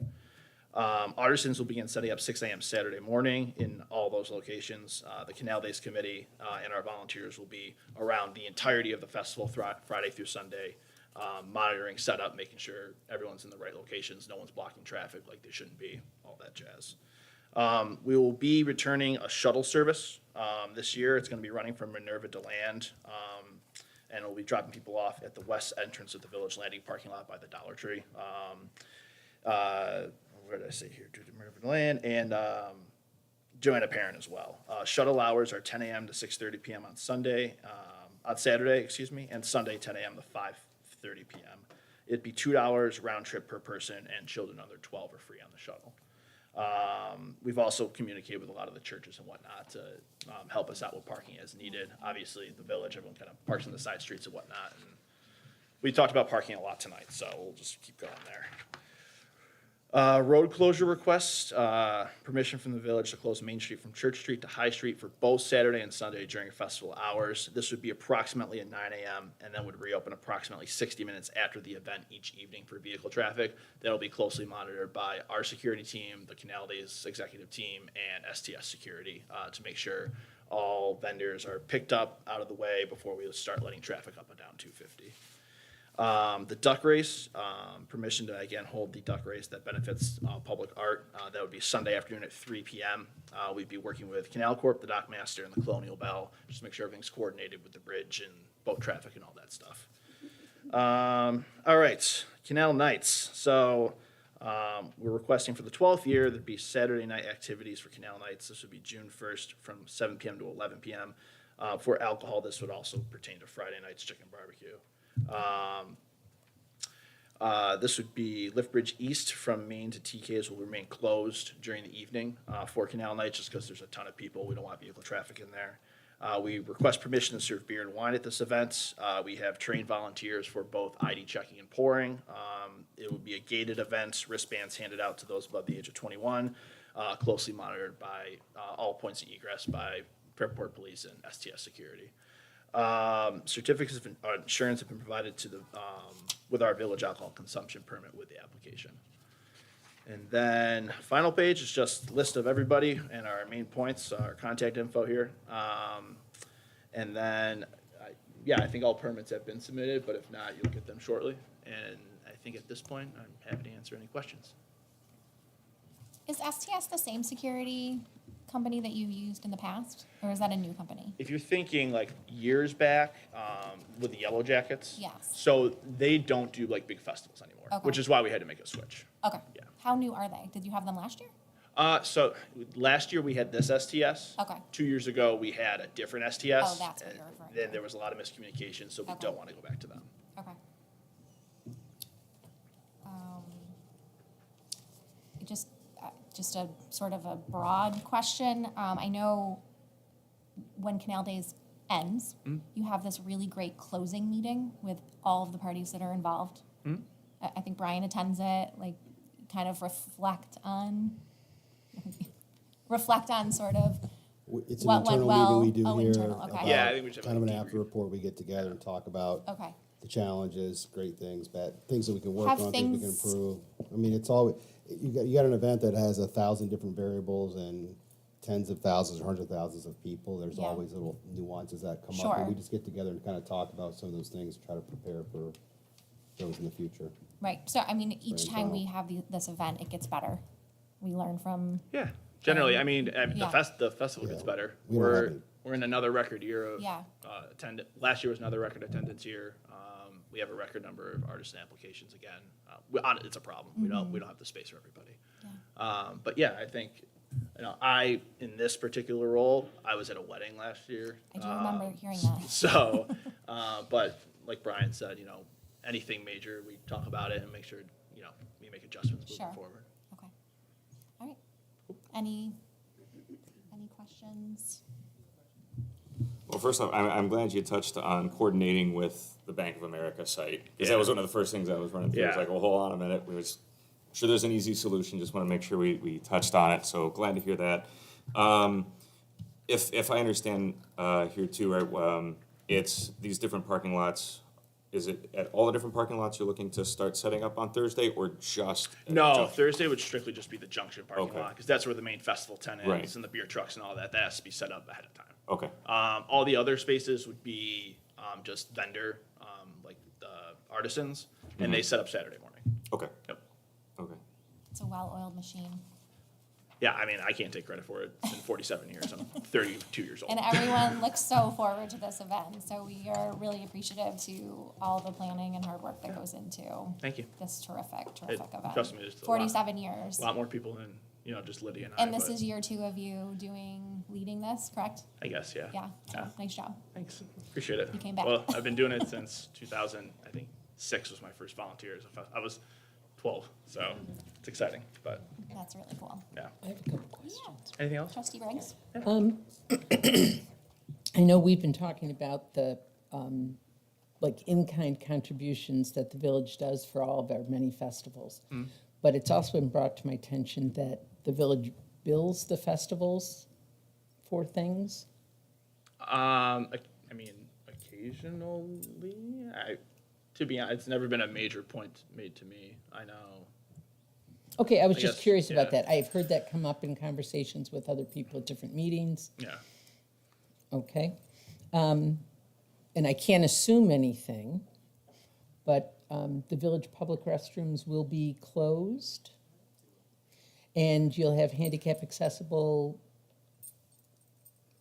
Artisans will begin setting up 6 a.m. Saturday morning in all those locations. The Canal Days Committee and our volunteers will be around the entirety of the festival Friday through Sunday, monitoring setup, making sure everyone's in the right locations, no one's blocking traffic like they shouldn't be, all that jazz. We will be returning a shuttle service this year. It's going to be running from Minerva to Land, and we'll be dropping people off at the west entrance of the Village Landing parking lot by the Dollar Tree. Where did I say here? Minerva to Land and Joanna Parent as well. Shuttle hours are 10 a.m. to 6:30 p.m. on Saturday, and Sunday 10 a.m. to 5:30 p.m. It'd be $2 round trip per person, and children under 12 are free on the shuttle. We've also communicated with a lot of the churches and whatnot to help us out with parking as needed. Obviously, the village, everyone kind of parks in the side streets and whatnot. And we talked about parking a lot tonight, so we'll just keep going there. Road closure requests, permission from the village to close Main Street from Church Street to High Street for both Saturday and Sunday during festival hours. This would be approximately at 9 a.m. and then would reopen approximately 60 minutes after the event each evening for vehicle traffic. That'll be closely monitored by our security team, the Canal Days executive team, and STS Security to make sure all vendors are picked up out of the way before we start letting traffic up and down 250. The duck race, permission to again hold the duck race that benefits public art. That would be Sunday afternoon at 3 p.m. We'd be working with Canal Corp, the Dock Master, and the Colonial Bell, just to make sure everything's coordinated with the bridge and boat traffic and all that stuff. All right, Canal Nights. So we're requesting for the 12th year, there'd be Saturday night activities for Canal Nights. This would be June 1st from 7 p.m. to 11 p.m. For alcohol, this would also pertain to Friday night's chicken barbecue. This would be Liftbridge East from Main to TK's will remain closed during the evening for Canal Nights just because there's a ton of people. We don't want vehicle traffic in there. We request permission to serve beer and wine at this event. We have trained volunteers for both ID checking and pouring. It would be a gated event, wristbands handed out to those above the age of 21, closely monitored by all points of egress by Fairport Police and STS Security. Certificates of insurance have been provided to the, with our village alcohol consumption permit with the application. And then final page is just list of everybody and our main points, our contact info here. And then, I think all permits have been submitted, but if not, you'll get them shortly. And I think at this point, I'm happy to answer any questions. Is STS the same security company that you've used in the past, or is that a new company? If you're thinking like years back, with the Yellow Jackets. Yes. So they don't do like big festivals anymore, Okay. which is why we had to make a switch. Okay. Yeah. How new are they? Did you have them last year? So last year we had this STS. Okay. 2 years ago, we had a different STS. Oh, that's what and you're referring Then to. there was a lot of miscommunication, so we Okay. don't want to go back to them. Okay. Just a sort of a broad question. I know when Canal Days ends, you have this really great closing meeting with all of the parties that are involved. I think Brian attends it, like, kind of reflect on sort of It's an what went internal well. meeting we do Oh, here. internal, okay. about Yeah, I think we should have Kind of a an debrief. after report, we get together and talk about Okay. the challenges, great things, bad, things that we can work Have on, things we can things- improve. I mean, it's always, you got an event that has 1,000 different variables and tens of thousands or hundreds of thousands of people. There's Yeah. always little nuances that come up. Sure. And we just get together and kind of talk about some of those things, try to prepare for those in the future. Right. So, I mean, each time we internal. have this event, it gets better. We learn from. Yeah. Generally, I mean, Yeah. the festival gets better. We don't have We're any- we're in another record year of Yeah. attendance. Last year was another record attendance year. We have a record number of artist applications again. It's a problem. We don't have the space for everybody. But yeah, I think, in this particular role, I was at a wedding last year. I do remember hearing that. So, but like Brian said, anything major, we talk about it and make sure, we make adjustments moving Sure. forward. Okay. All right. Any questions? Well, first off, I'm glad you touched on coordinating with the Bank of America site, because that was one of the first things I was running through. It's Yeah. like, well, hold on a minute, we was sure there's an easy solution, just want to make sure we touched on it, so glad to hear that. If I understand here too, right, it's these different parking lots, is it at all the different parking lots you're looking to start setting up on Thursday, or just? No, Thursday would strictly just be the junction parking Okay. lot, because that's where the main festival tent is, Right. and the beer trucks and all that. That has to be set up ahead of time. Okay, All the other spaces would be just vendor, like the artisans, and they set up Saturday morning. okay, Yep. okay. It's a well-oiled machine. Yeah, I mean, I can't take credit for it. It's been 47 years. I'm 32 years old. And everyone looks so forward to this event. So we are really appreciative to all the planning and hard work that goes into Thank you. this terrific event. Trust me, there's a lot- 47 years. A lot more people than, just Lydia and I. And this but is year 2 of you leading this, correct? I guess, yeah. Yeah. So Yeah. nice job. Thanks. Appreciate it. You came back. Well, I've been doing it since 2006 was my first volunteer. I was 12, so it's exciting, but That's really cool. yeah. I have a couple questions. Anything else? Trustee Briggs? I know we've been talking about the, like, in-kind contributions that the village does for all of our many festivals. But it's also been brought to my attention that the village bills the festivals for things. I mean, occasionally, to be honest, it's never been a major point made to me. I know. Okay, I was I just guess, curious about yeah. that. I've heard that come up in conversations with other people at different meetings. Yeah. Okay. And I can't assume anything, but the village public restrooms will be closed. And you'll have handicap accessible,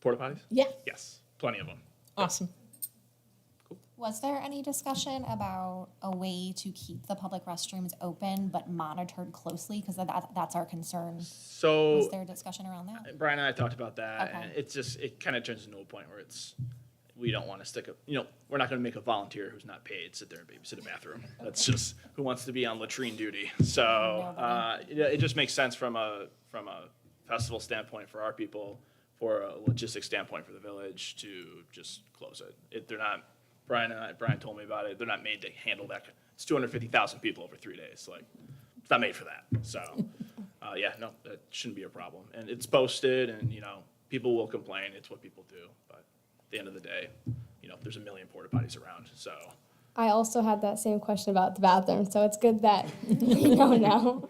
Porta potties? yeah, Yes, plenty of them. awesome. Was there any discussion about a way to keep the public restrooms open but monitored closely? Because that's our concern. So. Was there a discussion around that? Brian and I talked about that, Okay. and it kind of turns into a point where we don't want to stick up, we're not going to make a volunteer who's not paid sit there and babysit a bathroom. That's just who wants to be on latrine duty. So it just makes sense from a festival standpoint for our people, for a logistics standpoint for the village to just close it. They're not. Brian told me about it. They're not made to handle that. It's 250,000 people over 3 days. Like, it's not made for that. So, that shouldn't be a problem. And it's posted, and people will complain. It's what people do. But at the end of the day, there's a million porta potties around, so. I also had that same question about the bathroom, so it's good that we know now.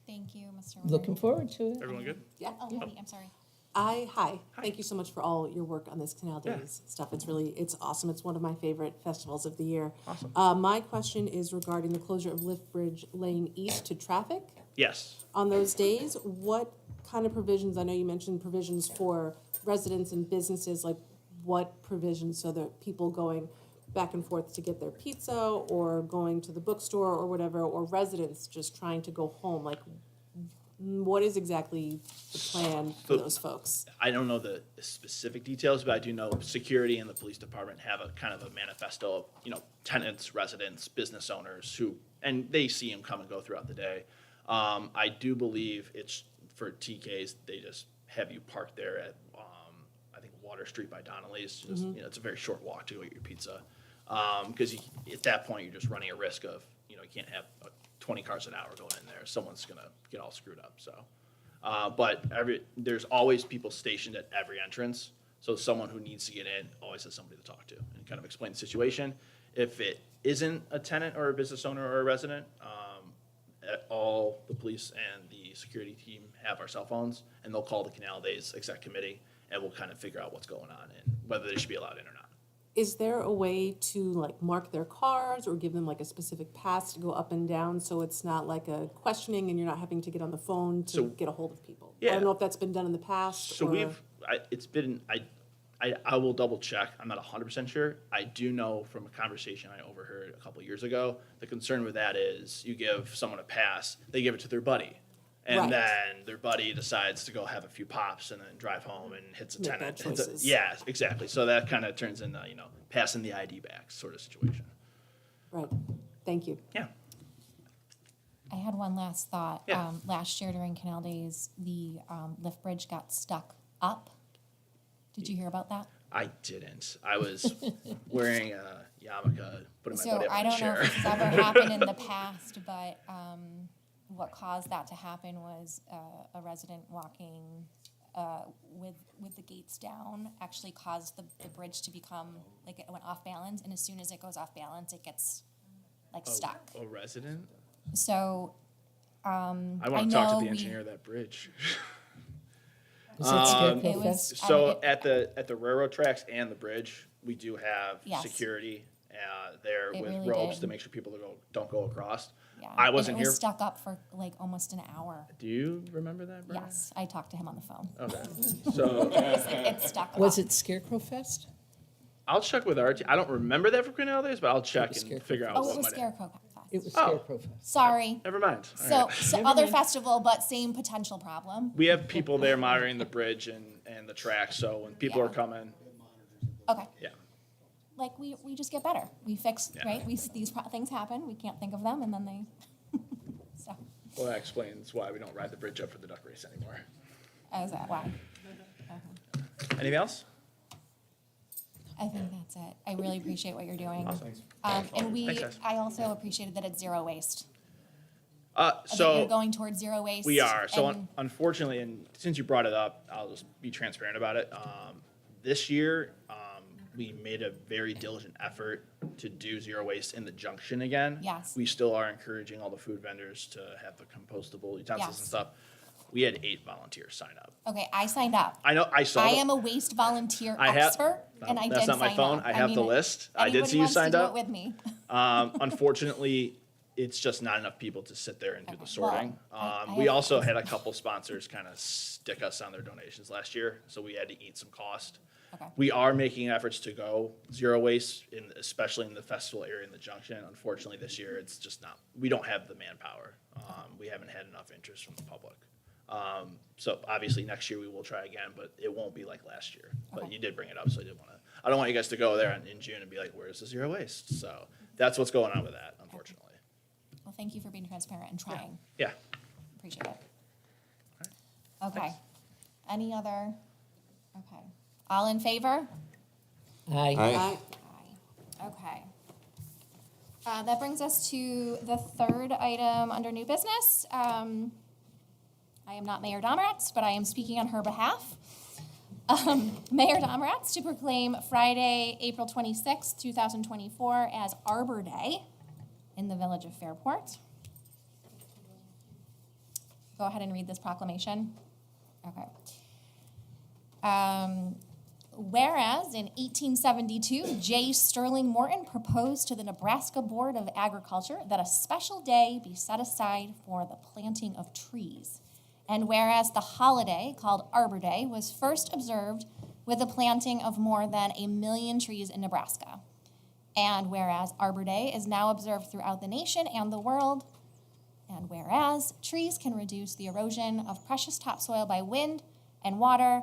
Thank you, Mr. Winter. Looking forward to it. Everyone good? Yeah. Oh, Lee, I'm sorry. Hi. Thank you so much for all your work on this Canal Days stuff. It's awesome. It's one of my favorite festivals of the year. Awesome. My question is regarding the closure of Lift Bridge Lane East to traffic Yes. on those days. What kind of provisions, I know you mentioned provisions for residents and businesses, like what provisions so that people going back and forth to get their pizza or going to the bookstore or whatever, or residents just trying to go home, like what is exactly the plan for those folks? I don't know the specific details, but I do know security and the police department have a kind of a manifesto of, tenants, residents, business owners and they see them come and go throughout the day. I do believe it's for TKs, they just have you park there at, I think Water Street by Donnelly's. Just, it's a very short walk to go get your pizza. Because at that point, you're just running a risk of, you can't have 20 cars an hour going in there. Someone's going to get all screwed up. So, but there's always people stationed at every entrance. So someone who needs to get in always has somebody to talk to and kind of explain the situation. If it isn't a tenant or a business owner or a resident, all the police and the security team have our cell phones, and they'll call the Canal Days Exec Committee, and we'll kind of figure out what's going on and whether they should be allowed in or not. Is there a way to mark their cars or give them a specific pass to go up and down so it's not like a questioning and you're not having to get on the phone to get a hold of people? I Yeah. don't know if that's been done in the past. So or... I will double check. I'm not 100% sure. I do know from a conversation I overheard a couple years ago, the concern with that is you give someone a pass, they give it to their buddy. And Right. then their buddy decides to go have a few pops and then drive home and hits a Make tenant. bad choices. Yeah, exactly. So that kind of turns into, passing the ID back sort of situation. Right. Thank you. Yeah. I had one last thought. Yeah. Last year during Canal Days, the lift bridge got stuck up. Did you hear about that? I didn't. I was wearing a yarmulke, putting my So buddy up I in a don't know chair. if this has ever happened in the past, but what caused that to happen was a resident walking with the gates down actually caused the bridge to become, it went off balance, and as soon as it goes off balance, it gets stuck. A resident? So I want to talk to the know engineer of that bridge. Was it Scarecrow It was- Fest? So at the railroad tracks and the bridge, we do have Yes. security there It with really ropes did. to make sure people don't go across. Yeah. I And wasn't it was here. stuck up for almost an hour. Do you remember that, Brian? Yes, I talked to him on the phone. Okay. So It's stuck Was up. it Scarecrow Fest? I'll check with our team. I don't remember that for Canal Days, but I'll check and Scarecrow figure out Oh, what it was might Scarecrow Fest. It was Oh. Scarecrow Fest. Sorry. Never mind. All So, right. so other festival, but same potential problem. We have people there monitoring the bridge and the track, so when people are Yeah. coming, Okay. yeah. We just get better. We fix, Yeah. right? These things happen. We can't think of them, and then they. So, Well, that explains why we don't ride the bridge up for the duck race anymore. is that why? Anything else? I think that's it. I really appreciate what you're doing. Awesome. And Thanks, guys. I also appreciated that it's zero waste. That So you're going towards zero waste. we are. So and- unfortunately, and since you brought it up, I'll just be transparent about it. This year, we made a very diligent effort to do zero waste in the junction again. Yes. We still are encouraging all the food vendors to have the compostable utensils Yes. and stuff. We had 8 volunteers sign up. Okay, I signed up. I know, I saw. I the- am a waste volunteer I have- expert, and I did That's not my sign phone. up. I have the mean, list. I did anybody see you wants to signed do up. it with me. Unfortunately, it's just not enough people to sit there and do the Okay, sorting. well, I We have- also had a couple sponsors kind of stick us on their donations last year, so we had to eat some cost. Okay. We are making efforts to go zero waste, especially in the festival area in the junction. Unfortunately, this year, it's just not, we don't have the manpower. We haven't had enough interest from the public. So obviously, next year we will try again, but it won't be like last year. But Okay. you did bring it up, so I don't want you guys to go there in June and be like, where's the zero waste? So that's what's going on with that, unfortunately. Well, thank you for being transparent and trying. Yeah. Appreciate it. Okay. Any other? Okay. All in favor? Aye. Aye. Aye. Okay. That brings us to the third item under new business. I am not Mayor Domeretz, but I am speaking on her behalf. Mayor Domratz to proclaim Friday, April 26, 2024 as Arbor Day in the Village of Fairport. Go ahead and read this proclamation. Okay. Whereas in 1872, J. Sterling Morton proposed to the Nebraska Board of Agriculture that a special day be set aside for the planting of trees. And whereas the holiday called Arbor Day was first observed with the planting of more than 1 million trees in Nebraska. And whereas Arbor Day is now observed throughout the nation and the world. And whereas trees can reduce the erosion of precious topsoil by wind and water,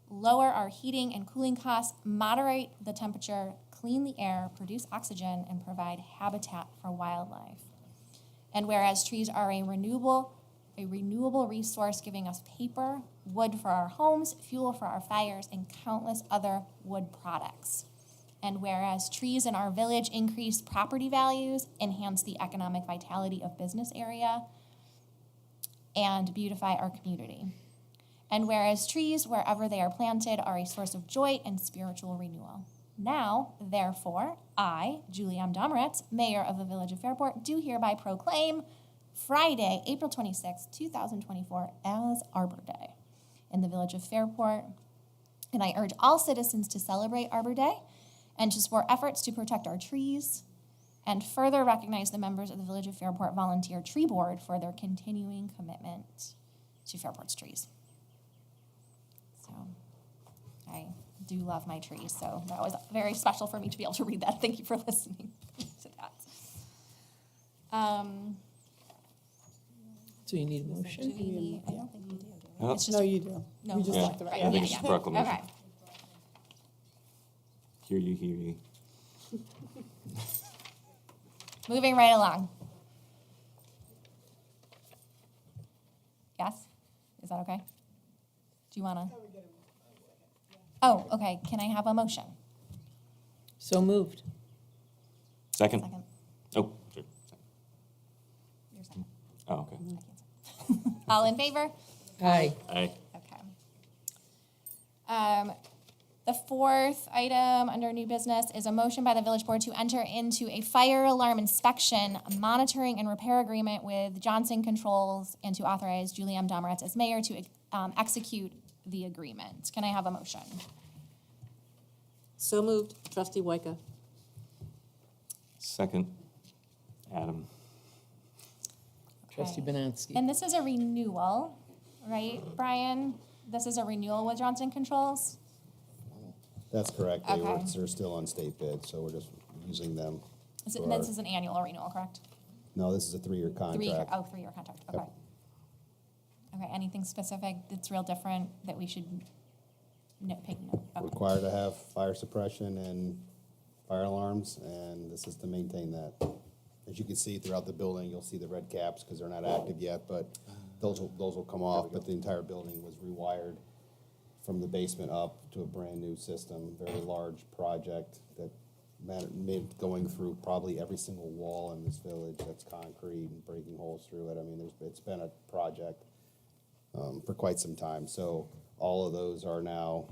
lower our heating and cooling costs, moderate the temperature, clean the air, produce oxygen, and provide habitat for wildlife. And whereas trees are a renewable resource, giving us paper, wood for our homes, fuel for our fires, and countless other wood products. And whereas trees in our village increase property values, enhance the economic vitality of business area, and beautify our community. And whereas trees, wherever they are planted, are a source of joy and spiritual renewal. Now, therefore, I, Julie M. Domratz, Mayor of the Village of Fairport, do hereby proclaim Friday, April 26, 2024, as Arbor Day in the Village of Fairport. And I urge all citizens to celebrate Arbor Day and to support efforts to protect our trees, and further recognize the members of the Village of Fairport Volunteer Tree Board for their continuing commitment to Fairport's trees. So I do love my trees, so that was very special for me to be able to read that. Thank you for listening to that. So you need a motion? I don't think we do. Oh. It's just- No, you do. No. You just Yeah, have to I write think it. it's just a proclamation. Okay. Hear ye, hear ye. Moving right along. Yes? Is that okay? Do you want to? Oh, okay. Can I have a motion? So moved. Second? Second. Oh, sure. Your second. Oh, okay. All in favor? Aye. Aye. Okay. The fourth item under new business is a motion by the village board to enter into a fire alarm inspection, monitoring, and repair agreement with Johnson Controls and to authorize Julie M. Domratz as mayor to execute the agreement. Can I have a motion? So moved. Trustee Wyka. Second, Adam. Trustee Okay. Benansky. And this is a renewal, right, Brian? This is a renewal with Johnson Controls? That's correct. Okay. They're still on state bid, so we're just using them. Is it, for this our- is an annual renewal, correct? No, this is a 3-year contract. 3-year contract, Yep. okay. Okay, anything specific that's real different that we should nitpick? No, okay. Required to have fire suppression and fire alarms, and this is to maintain that. As you can see throughout the building, you'll see the red caps because they're not active yet, but those will come off. But the entire building was rewired from the basement up to a brand-new system, very large project that made going through probably every single wall in this village that's concrete and breaking holes through it. I mean, it's been a project for quite some time. So all of those are now,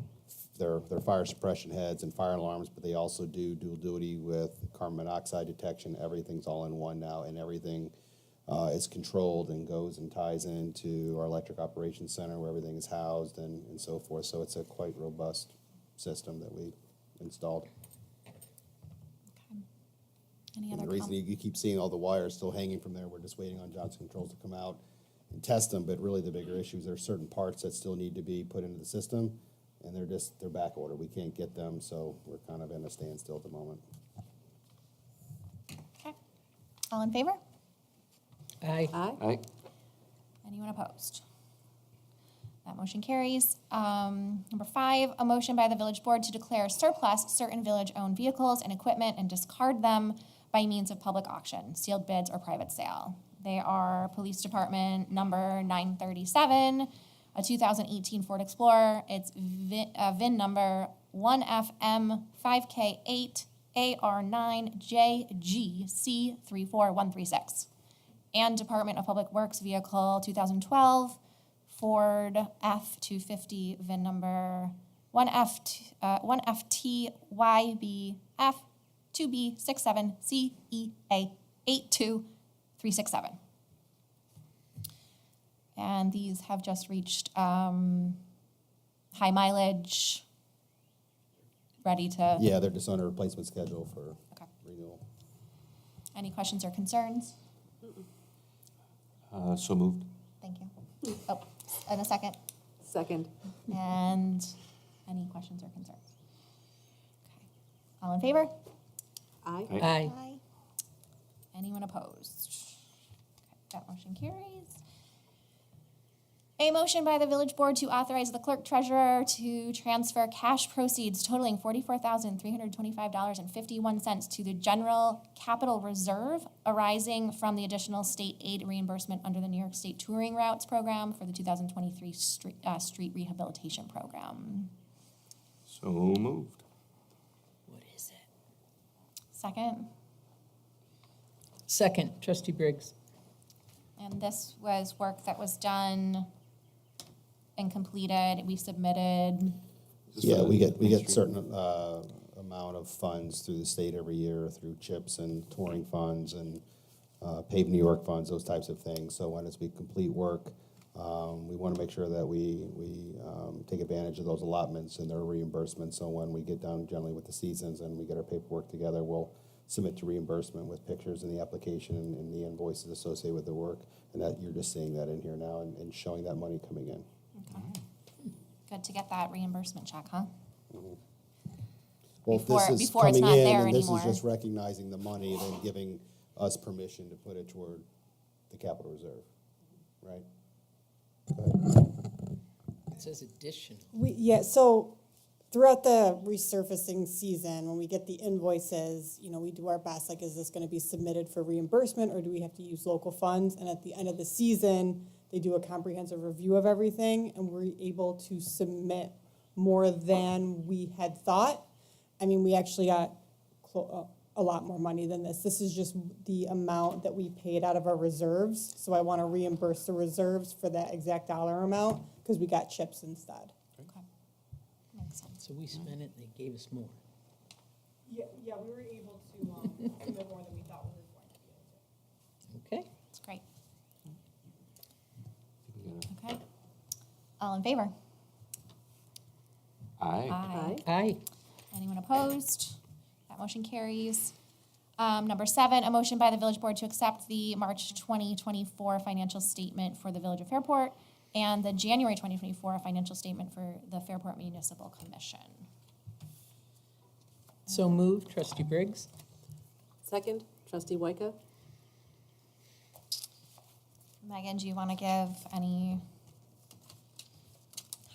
they're fire suppression heads and fire alarms, but they also do dual duty with carbon monoxide detection. Everything's all in one now, and everything is controlled and goes and ties into our electric operations center where everything is housed and so forth. So it's a quite robust system that we installed. Any And other the reason comments? you keep seeing all the wires still hanging from there, we're just waiting on Johnson Controls to come out and test them, but really the bigger issue is there are certain parts that still need to be put into the system, and they're back ordered. We can't get them, so we're kind of in a standstill at the moment. Okay. All in favor? Aye. Aye. Aye. Anyone opposed? That motion carries. Number 5, a motion by the village board to declare surplus certain village-owned vehicles and equipment and discard them by means of public auction, sealed bids, or private sale. They are Police Department number 937, a 2018 Ford Explorer. It's VIN number 1FM5K8AR9JGC34136. And Department of Public Works vehicle 2012 Ford F-250, VIN number 1FTYBF 2B67CEA 82367. And these have just reached high mileage, ready to. Yeah, they're just on a replacement schedule for Okay. renewal. Any questions or concerns? So moved. Thank you. Oh, and a second. Second. And any questions or concerns? Okay. All in favor? Aye. Aye. Anyone opposed? Okay, that motion carries. A motion by the village board to authorize the clerk treasurer to transfer cash proceeds totaling $44,325.51 to the general capital reserve arising from the additional state aid reimbursement under the New York State Touring Routes Program for the 2023 street rehabilitation program. So moved. What is it? Second. Second, trustee Briggs. And this was work that was done and completed. We submitted. Yeah, we get certain amount of funds through the state every year through CHIPS and touring funds and Pave New York funds, those types of things. So when it's we complete work, we want to make sure that we take advantage of those allotments and their reimbursements. So when we get down generally with the seasons and we get our paperwork together, we'll submit to reimbursement with pictures in the application and the invoices associated with the work. And that you're just seeing that in here now and showing that money coming in. Okay. Good to get that reimbursement check, huh? Well, Before- this is before it's coming not in, there and this anymore. is just recognizing the money and then giving us permission to put it toward the capital reserve, right? It says additional. Yeah, so throughout the resurfacing season, when we get the invoices, we do our best, like, is this gonna be submitted for reimbursement, or do we have to use local funds? And at the end of the season, they do a comprehensive review of everything, and we're able to submit more than we had thought. I mean, we actually got a lot more money than this. This is just the amount that we paid out of our reserves, so I wanna reimburse the reserves for that exact dollar amount, because we got chips instead. Okay. Makes sense. So we spent it and they gave us more. Yeah, we were able to commit more than we thought we were going to be able to. Okay. That's great. Okay. All in favor? Aye. Aye. Anyone opposed? That motion carries. Number 7, a motion by the village board to accept the March 2024 financial statement for the Village of Fairport and the January 2024 financial statement for the Fairport Municipal Commission. So moved, trustee Briggs. Second, trustee Wyka. Megan, do you want to give any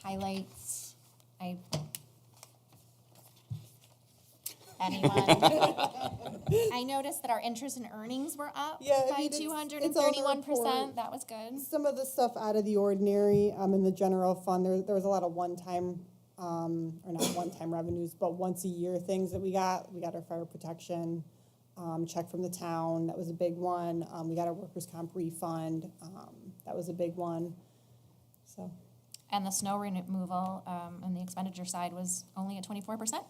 highlights? Anyone? I noticed that our interest and earnings were up Yeah, I by mean, it's all in the 231%. report. That was good. Some of the stuff out of the ordinary, in the general fund, there was a lot of one-time, or not one-time revenues, but once-a-year things that we got. We got our fire protection, check from the town, that was a big one. We got our workers' comp refund, that was a big one, so. And the snow removal on the expenditure side was only at 24%?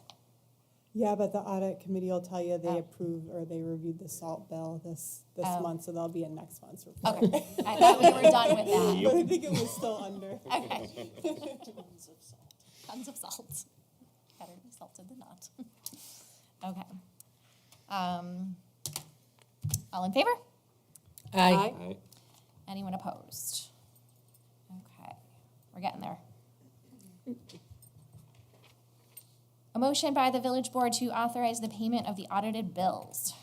Yeah, but the audit committee will tell you they approved, or they reviewed the salt bill this Oh. month, so they'll be in next month's report. Okay, I thought we were done with that. But I think it was still under. Okay. Tons of salt. Better be salted than not. Okay. All in favor? Aye. Aye. Anyone opposed? Okay, we're getting there. A motion by the village board to authorize the payment of the audited bills.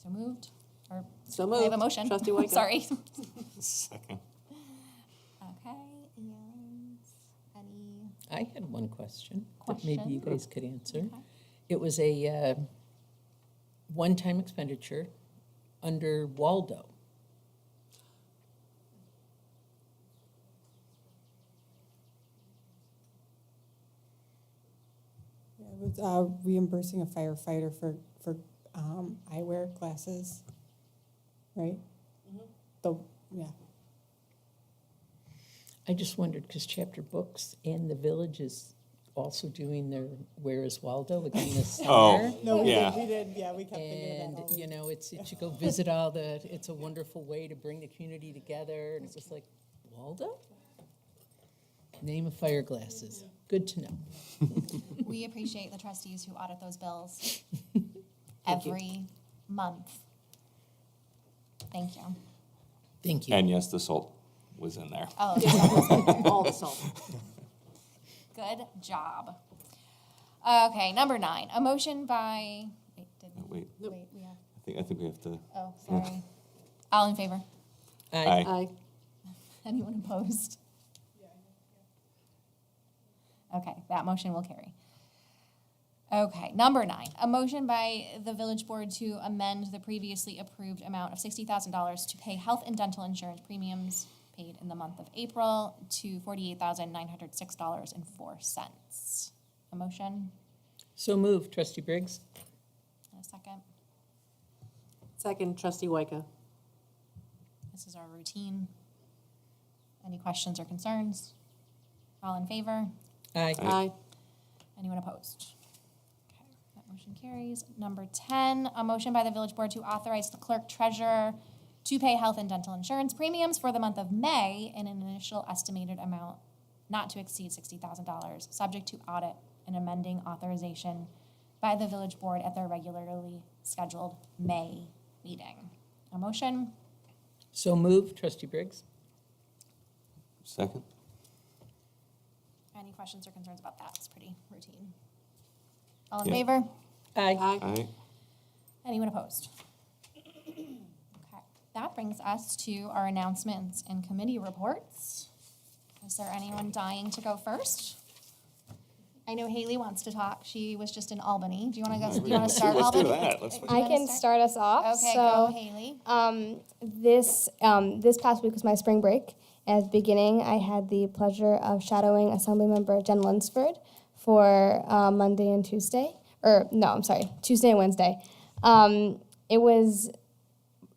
So moved? Or So I have a moved. motion. Trustee Wyka. Sorry. Second. Okay, and any, I had one question that maybe you Question? guys could answer. Okay. It was a one-time expenditure under Waldo. It was reimbursing a firefighter for eyewear glasses, right? Yeah. I just wondered, because Chapter Books and the Village is also doing their Where is Waldo again this summer. Oh, No, we yeah. did, yeah, we kept thinking of And, that all you week. know, it's, you go visit all the, it's a wonderful way to bring the community together, and it's just like, Waldo? Name of fire glasses. Good to know. We appreciate the trustees who audit those bills every month. Thank you. Thank you. And yes, the salt was in there. Oh, All the salt. good job. Okay, number 9, a motion by, Wait, we have, I think we have to. oh, sorry. All in favor? Aye. Aye. Anyone opposed? Okay, that motion will carry. Okay, number 9, a motion by the village board to amend the previously approved amount of $60,000 to pay health and dental insurance premiums paid in the month of April to $48,906.04. A motion, So moved, Trustee Briggs. and a second. Second, trustee Waika. This is our routine. Any questions or concerns? All in favor? Aye. Aye. Anyone opposed? Okay, that motion carries. Number 10, a motion by the village board to authorize the clerk treasurer to pay health and dental insurance premiums for the month of May in an initial estimated amount not to exceed $60,000, subject to audit and amending authorization by the village board at their regularly scheduled May meeting. A motion? So moved, Trustee Briggs. Second? Any questions or concerns about that? It's pretty routine. All in Yeah. favor? Aye. Aye. Aye. Anyone opposed? Okay, that brings us to our announcements and committee reports. Is there anyone dying to go first? I know Haley wants to talk. She was just in Albany. Do you want to go? Do you want to start, Let's do Albany? that. Let's Do you I wanna can start us off. Okay, so, go, Haley. This past week was my spring break. At the beginning, I had the pleasure of shadowing Assemblymember Jen Lunsford for Monday and Tuesday. Tuesday and Wednesday. It was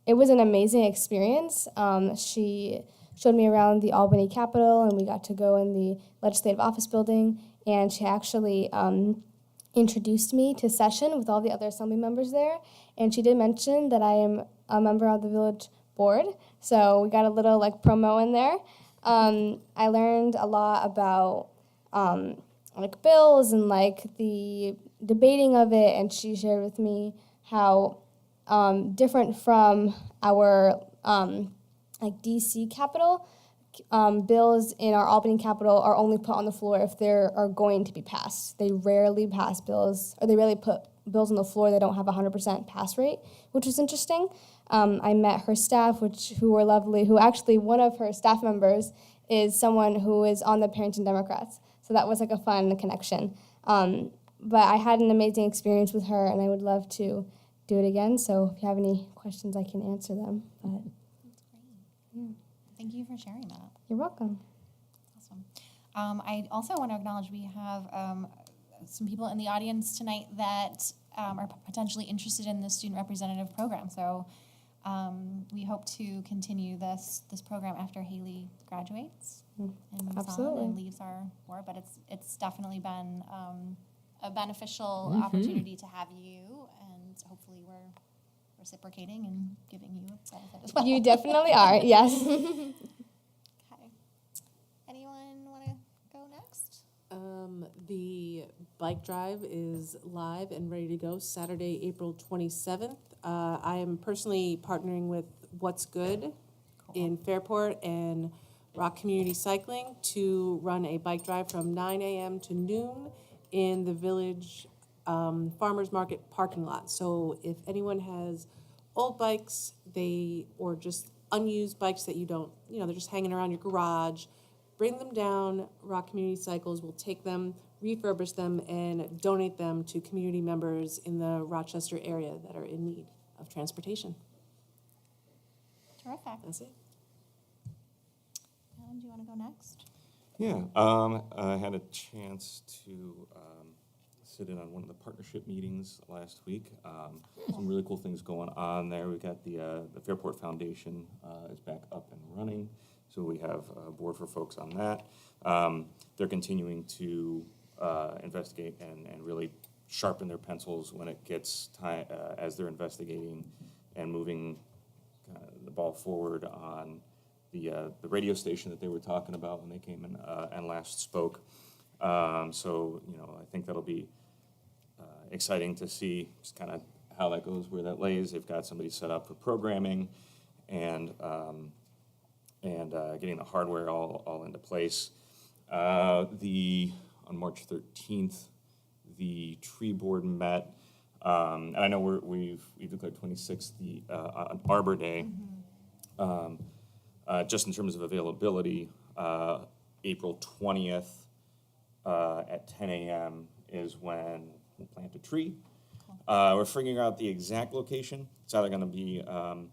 an amazing experience. She showed me around the Albany Capitol, and we got to go in the Legislative Office Building, and she actually introduced me to session with all the other Assembly members there, and she did mention that I am a member of the village board, so we got a little promo in there. I learned a lot about bills and the debating of it, and she shared with me how different from our DC Capitol, bills in our Albany Capitol are only put on the floor if they are going to be passed. They rarely pass bills, or they rarely put bills on the floor that don't have a 100% pass rate, which was interesting. I met her staff, who were lovely, who actually one of her staff members is someone who is on the Parrington Democrats. So that was a fun connection. But I had an amazing experience with her, and I would love to do it again. So if you have any questions, I can answer them. But Thank you for sharing that. you're welcome. Awesome. I also want to acknowledge we have some people in the audience tonight that are potentially interested in the student representative program. So we hope to continue this program after Haley graduates and moves Absolutely. on and leaves our board. But it's definitely been a beneficial opportunity to have you, and hopefully we're reciprocating and giving you a benefit as well. You definitely are, yes. Okay. Anyone want to go next? The bike drive is live and ready to go Saturday, April 27th. I am personally partnering with What's Good in Fairport and Rock Community Cycling to run a bike drive from 9 a.m. to noon in the village farmers market parking lot. So if anyone has old bikes, or just unused bikes that you don't, they're just hanging around your garage, bring them down. Rock Community Cycles will take them, refurbish them, and donate them to community members in the Rochester area that are in need of transportation. Terrific. That's it. Alan, do you want to go next? Yeah, I had a chance to sit in on one of the partnership meetings last week. Some really cool things going on there. We got the Fairport Foundation is back up and running. So we have a board for folks on that. They're continuing to investigate and really sharpen their pencils when it gets time, as they're investigating and moving the ball forward on the radio station that they were talking about when they came in and last spoke. So, you know, I think that'll be exciting to see just kind of how that goes, where that lays. They've got somebody set up for programming and getting the hardware all into place. On March 13th, the tree board met, and I know we've declared 26th on Arbor Day. Just in terms of availability, April 20th at 10 a.m. is when we'll plant a tree. We're figuring out the exact location. It's either going to be on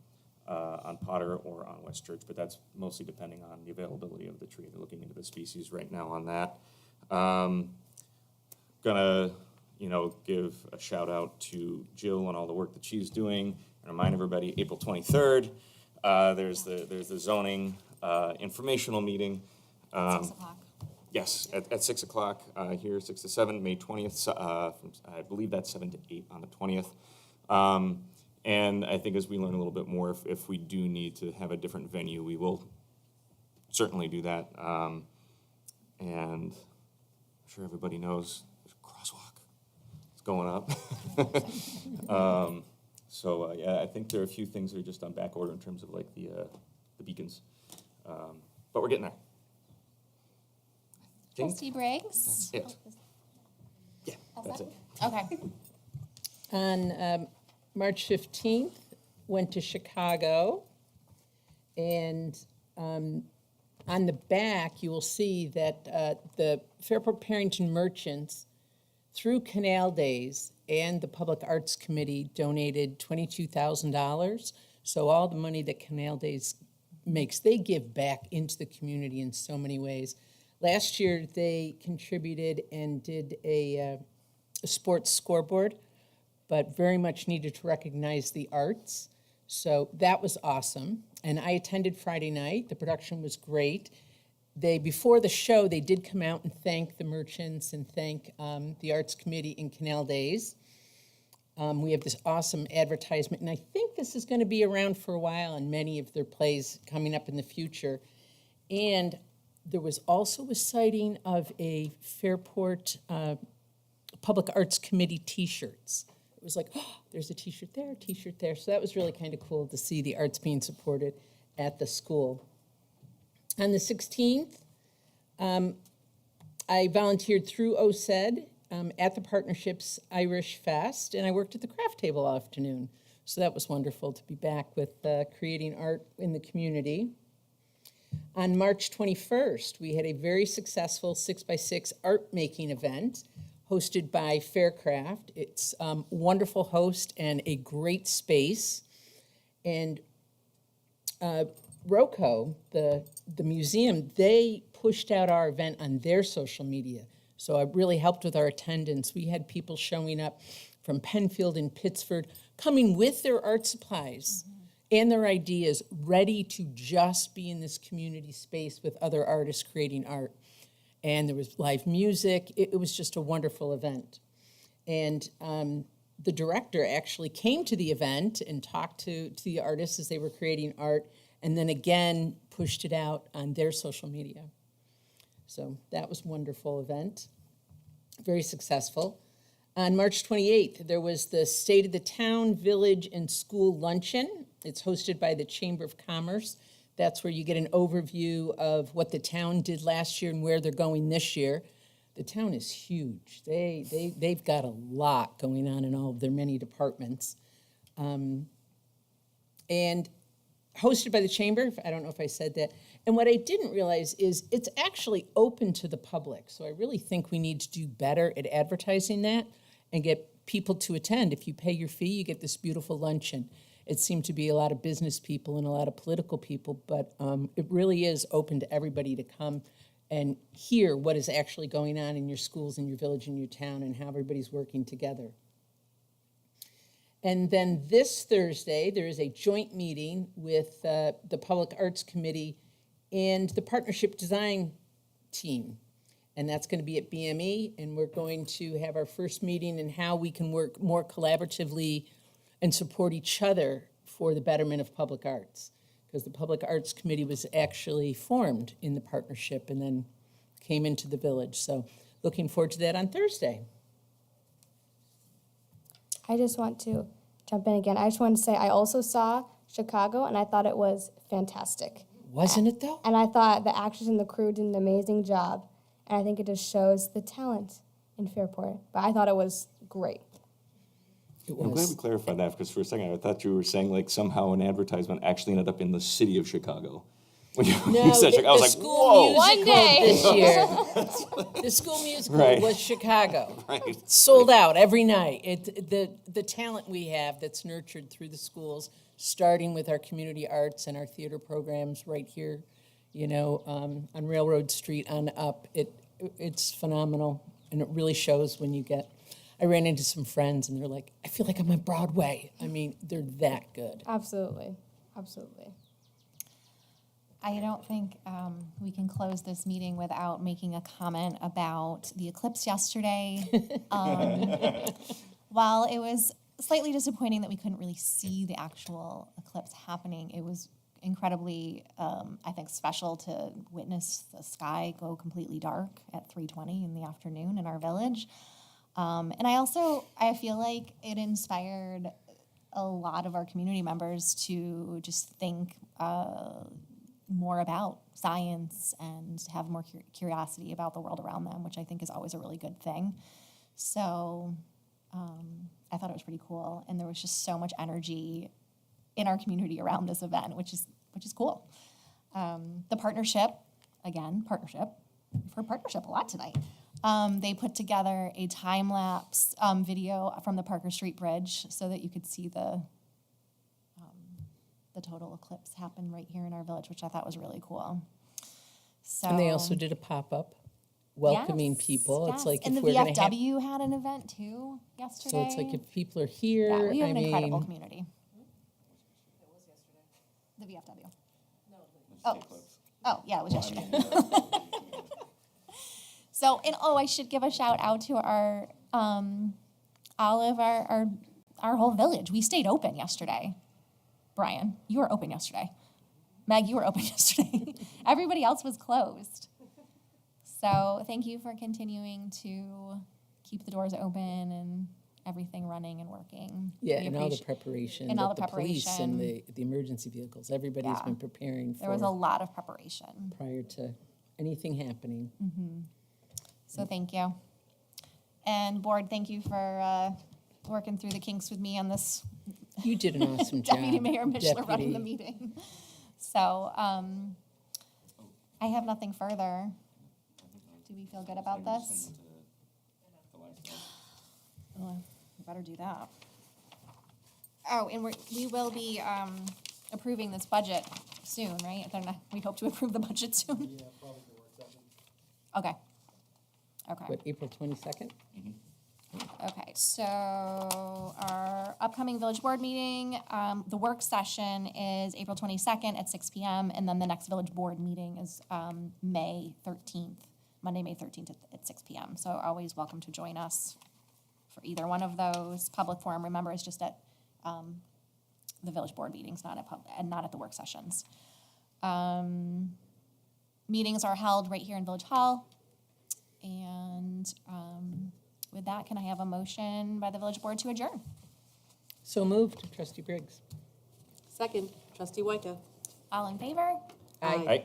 Potter or on West Church, but that's mostly depending on the availability of the tree. They're looking into the species right now on that. Gonna, you know, give a shout out to Jill and all the work that she's doing. And remind everybody, April 23rd, there's the zoning informational meeting. 6 o'clock. Yes, at 6 o'clock here, 6 to 7, May 20th. I believe that's 7 to 8 on the 20th. And I think as we learn a little bit more, if we do need to have a different venue, we will certainly do that. And I'm sure everybody knows there's a crosswalk. It's going up. Yeah, I think there are a few things that are just on back order in terms of like the beacons. But we're getting there. Trustee Briggs? That's it. Yeah, that's it. Okay. On March 15th, went to Chicago, and on the back, you will see that the Fairport Parrington merchants, through Canal Days and the Public Arts Committee, donated $22,000. So all the money that Canal Days makes, they give back into the community in so many ways. Last year, they contributed and did a sports scoreboard, but very much needed to recognize the arts. So that was awesome. And I attended Friday night. The production was great. Before the show, they did come out and thank the merchants and thank the Arts Committee in Canal Days. We have this awesome advertisement, and I think this is going to be around for a while on many of their plays coming up in the future. And there was also a sighting of a Fairport Public Arts Committee T-shirts. It was like, oh, there's a T-shirt there, a T-shirt there. So that was really kind of cool to see the arts being supported at the school. On the 16th, I volunteered through OSED at the Partnership's Irish Fest, and I worked at the craft table all afternoon. So that was wonderful to be back with creating art in the community. On March 21st, we had a very successful 6x6 art making event hosted by Faircraft. It's a wonderful host and a great space. And Roco, the museum, they pushed out our event on their social media. So it really helped with our attendance. We had people showing up from Penfield and Pittsford, coming with their art supplies and their ideas, ready to just be in this community space with other artists creating art. And there was live music. It was just a wonderful event. And the director actually came to the event and talked to the artists as they were creating art, and then again pushed it out on their social media. So that was a wonderful event, very successful. On March 28th, there was the State of the Town, Village, and School Luncheon. It's hosted by the Chamber of Commerce. That's where you get an overview of what the town did last year and where they're going this year. The town is huge. They've got a lot going on in all of their many departments. And hosted by the Chamber, I don't know if I said that. And what I didn't realize is it's actually open to the public. So I really think we need to do better at advertising that and get people to attend. If you pay your fee, you get this beautiful luncheon. It seemed to be a lot of business people and a lot of political people, but it really is open to everybody to come and hear what is actually going on in your schools, in your village, in your town, and how everybody's working together. And then this Thursday, there is a joint meeting with the Public Arts Committee and the partnership design team. And that's going to be at BME, and we're going to have our first meeting in how we can work more collaboratively and support each other for the betterment of public arts. Because the Public Arts Committee was actually formed in the partnership and then came into the village. So looking forward to that on Thursday. I just want to jump in again. I just want to say I also saw Chicago, and I thought it was fantastic. Wasn't it though? And I thought the actors and the crew did an amazing job. And I think it just shows the talent in Fairport. But I thought it was great. I'm glad we clarified that, because for a second I thought you were saying like somehow an advertisement actually ended up in the city of Chicago. When you No, said Chicago, I was like, school whoa. musical this year. The school musical Right. was Chicago. Right. Sold out every night. The talent we have that's nurtured through the schools, starting with our community arts and our theater programs right here, on Railroad Street on up. It's phenomenal, and it really shows when you get. I ran into some friends, and they're like, I feel like I'm on Broadway. I mean, they're that good. Absolutely. Absolutely. I don't think we can close this meeting without making a comment about the eclipse yesterday. While it was slightly disappointing that we couldn't really see the actual eclipse happening, it was incredibly, I think, special to witness the sky go completely dark at 3:20 in the afternoon in our village. And I feel like it inspired a lot of our community members to just think more about science and have more curiosity about the world around them, which I think is always a really good thing. So I thought it was pretty cool, and there was just so much energy in our community around this event, which is cool. The partnership. We've heard partnership a lot tonight. They put together a time-lapse video from the Parker Street Bridge so that you could see the total eclipse happen right here in our village, which I thought was really cool. So, And they also did a pop-up welcoming Yes, people. yes. It's like and if the we're going to have. VFW had an event too yesterday. So it's like if people are here, yeah, we have I an mean, incredible community. The VFW. Oh, yeah, it was yesterday. So, and I should give a shout out to our all of our whole village. We stayed open yesterday. Brian, you were open yesterday. Meg, you were open yesterday. Everybody else was closed. So thank you for continuing to keep the doors open and everything running and working. Yeah, We and all the appreciate- preparation. and all that the police and preparation. the emergency vehicles. Everybody's Yeah. been preparing for There was a lot of preparation. prior to anything happening. So thank you. And board, thank you for working through the kinks with me on this. You did an awesome job. Deputy Mayor Mishler running the Deputy. meeting. So I have nothing further. Do we feel good about this? Oh, we better do that. Oh, and we will be approving this budget soon, right? We hope to approve the budget soon? Yeah, probably the work session. Okay. What, April 22nd? Okay, so our upcoming village board meeting, the work session is April 22nd at 6 PM, and then the next village board meeting is May 13th, Monday, May 13th at 6 PM. So always welcome to join us for either one of those. Public forum, remember, is just at the village board meetings, not at the work sessions. Meetings are held right here in Village Hall, and with that, can I have a motion by the village board to adjourn? So moved, Trustee Briggs. Second, Trustee Wyka. All in favor? Aye. Aye.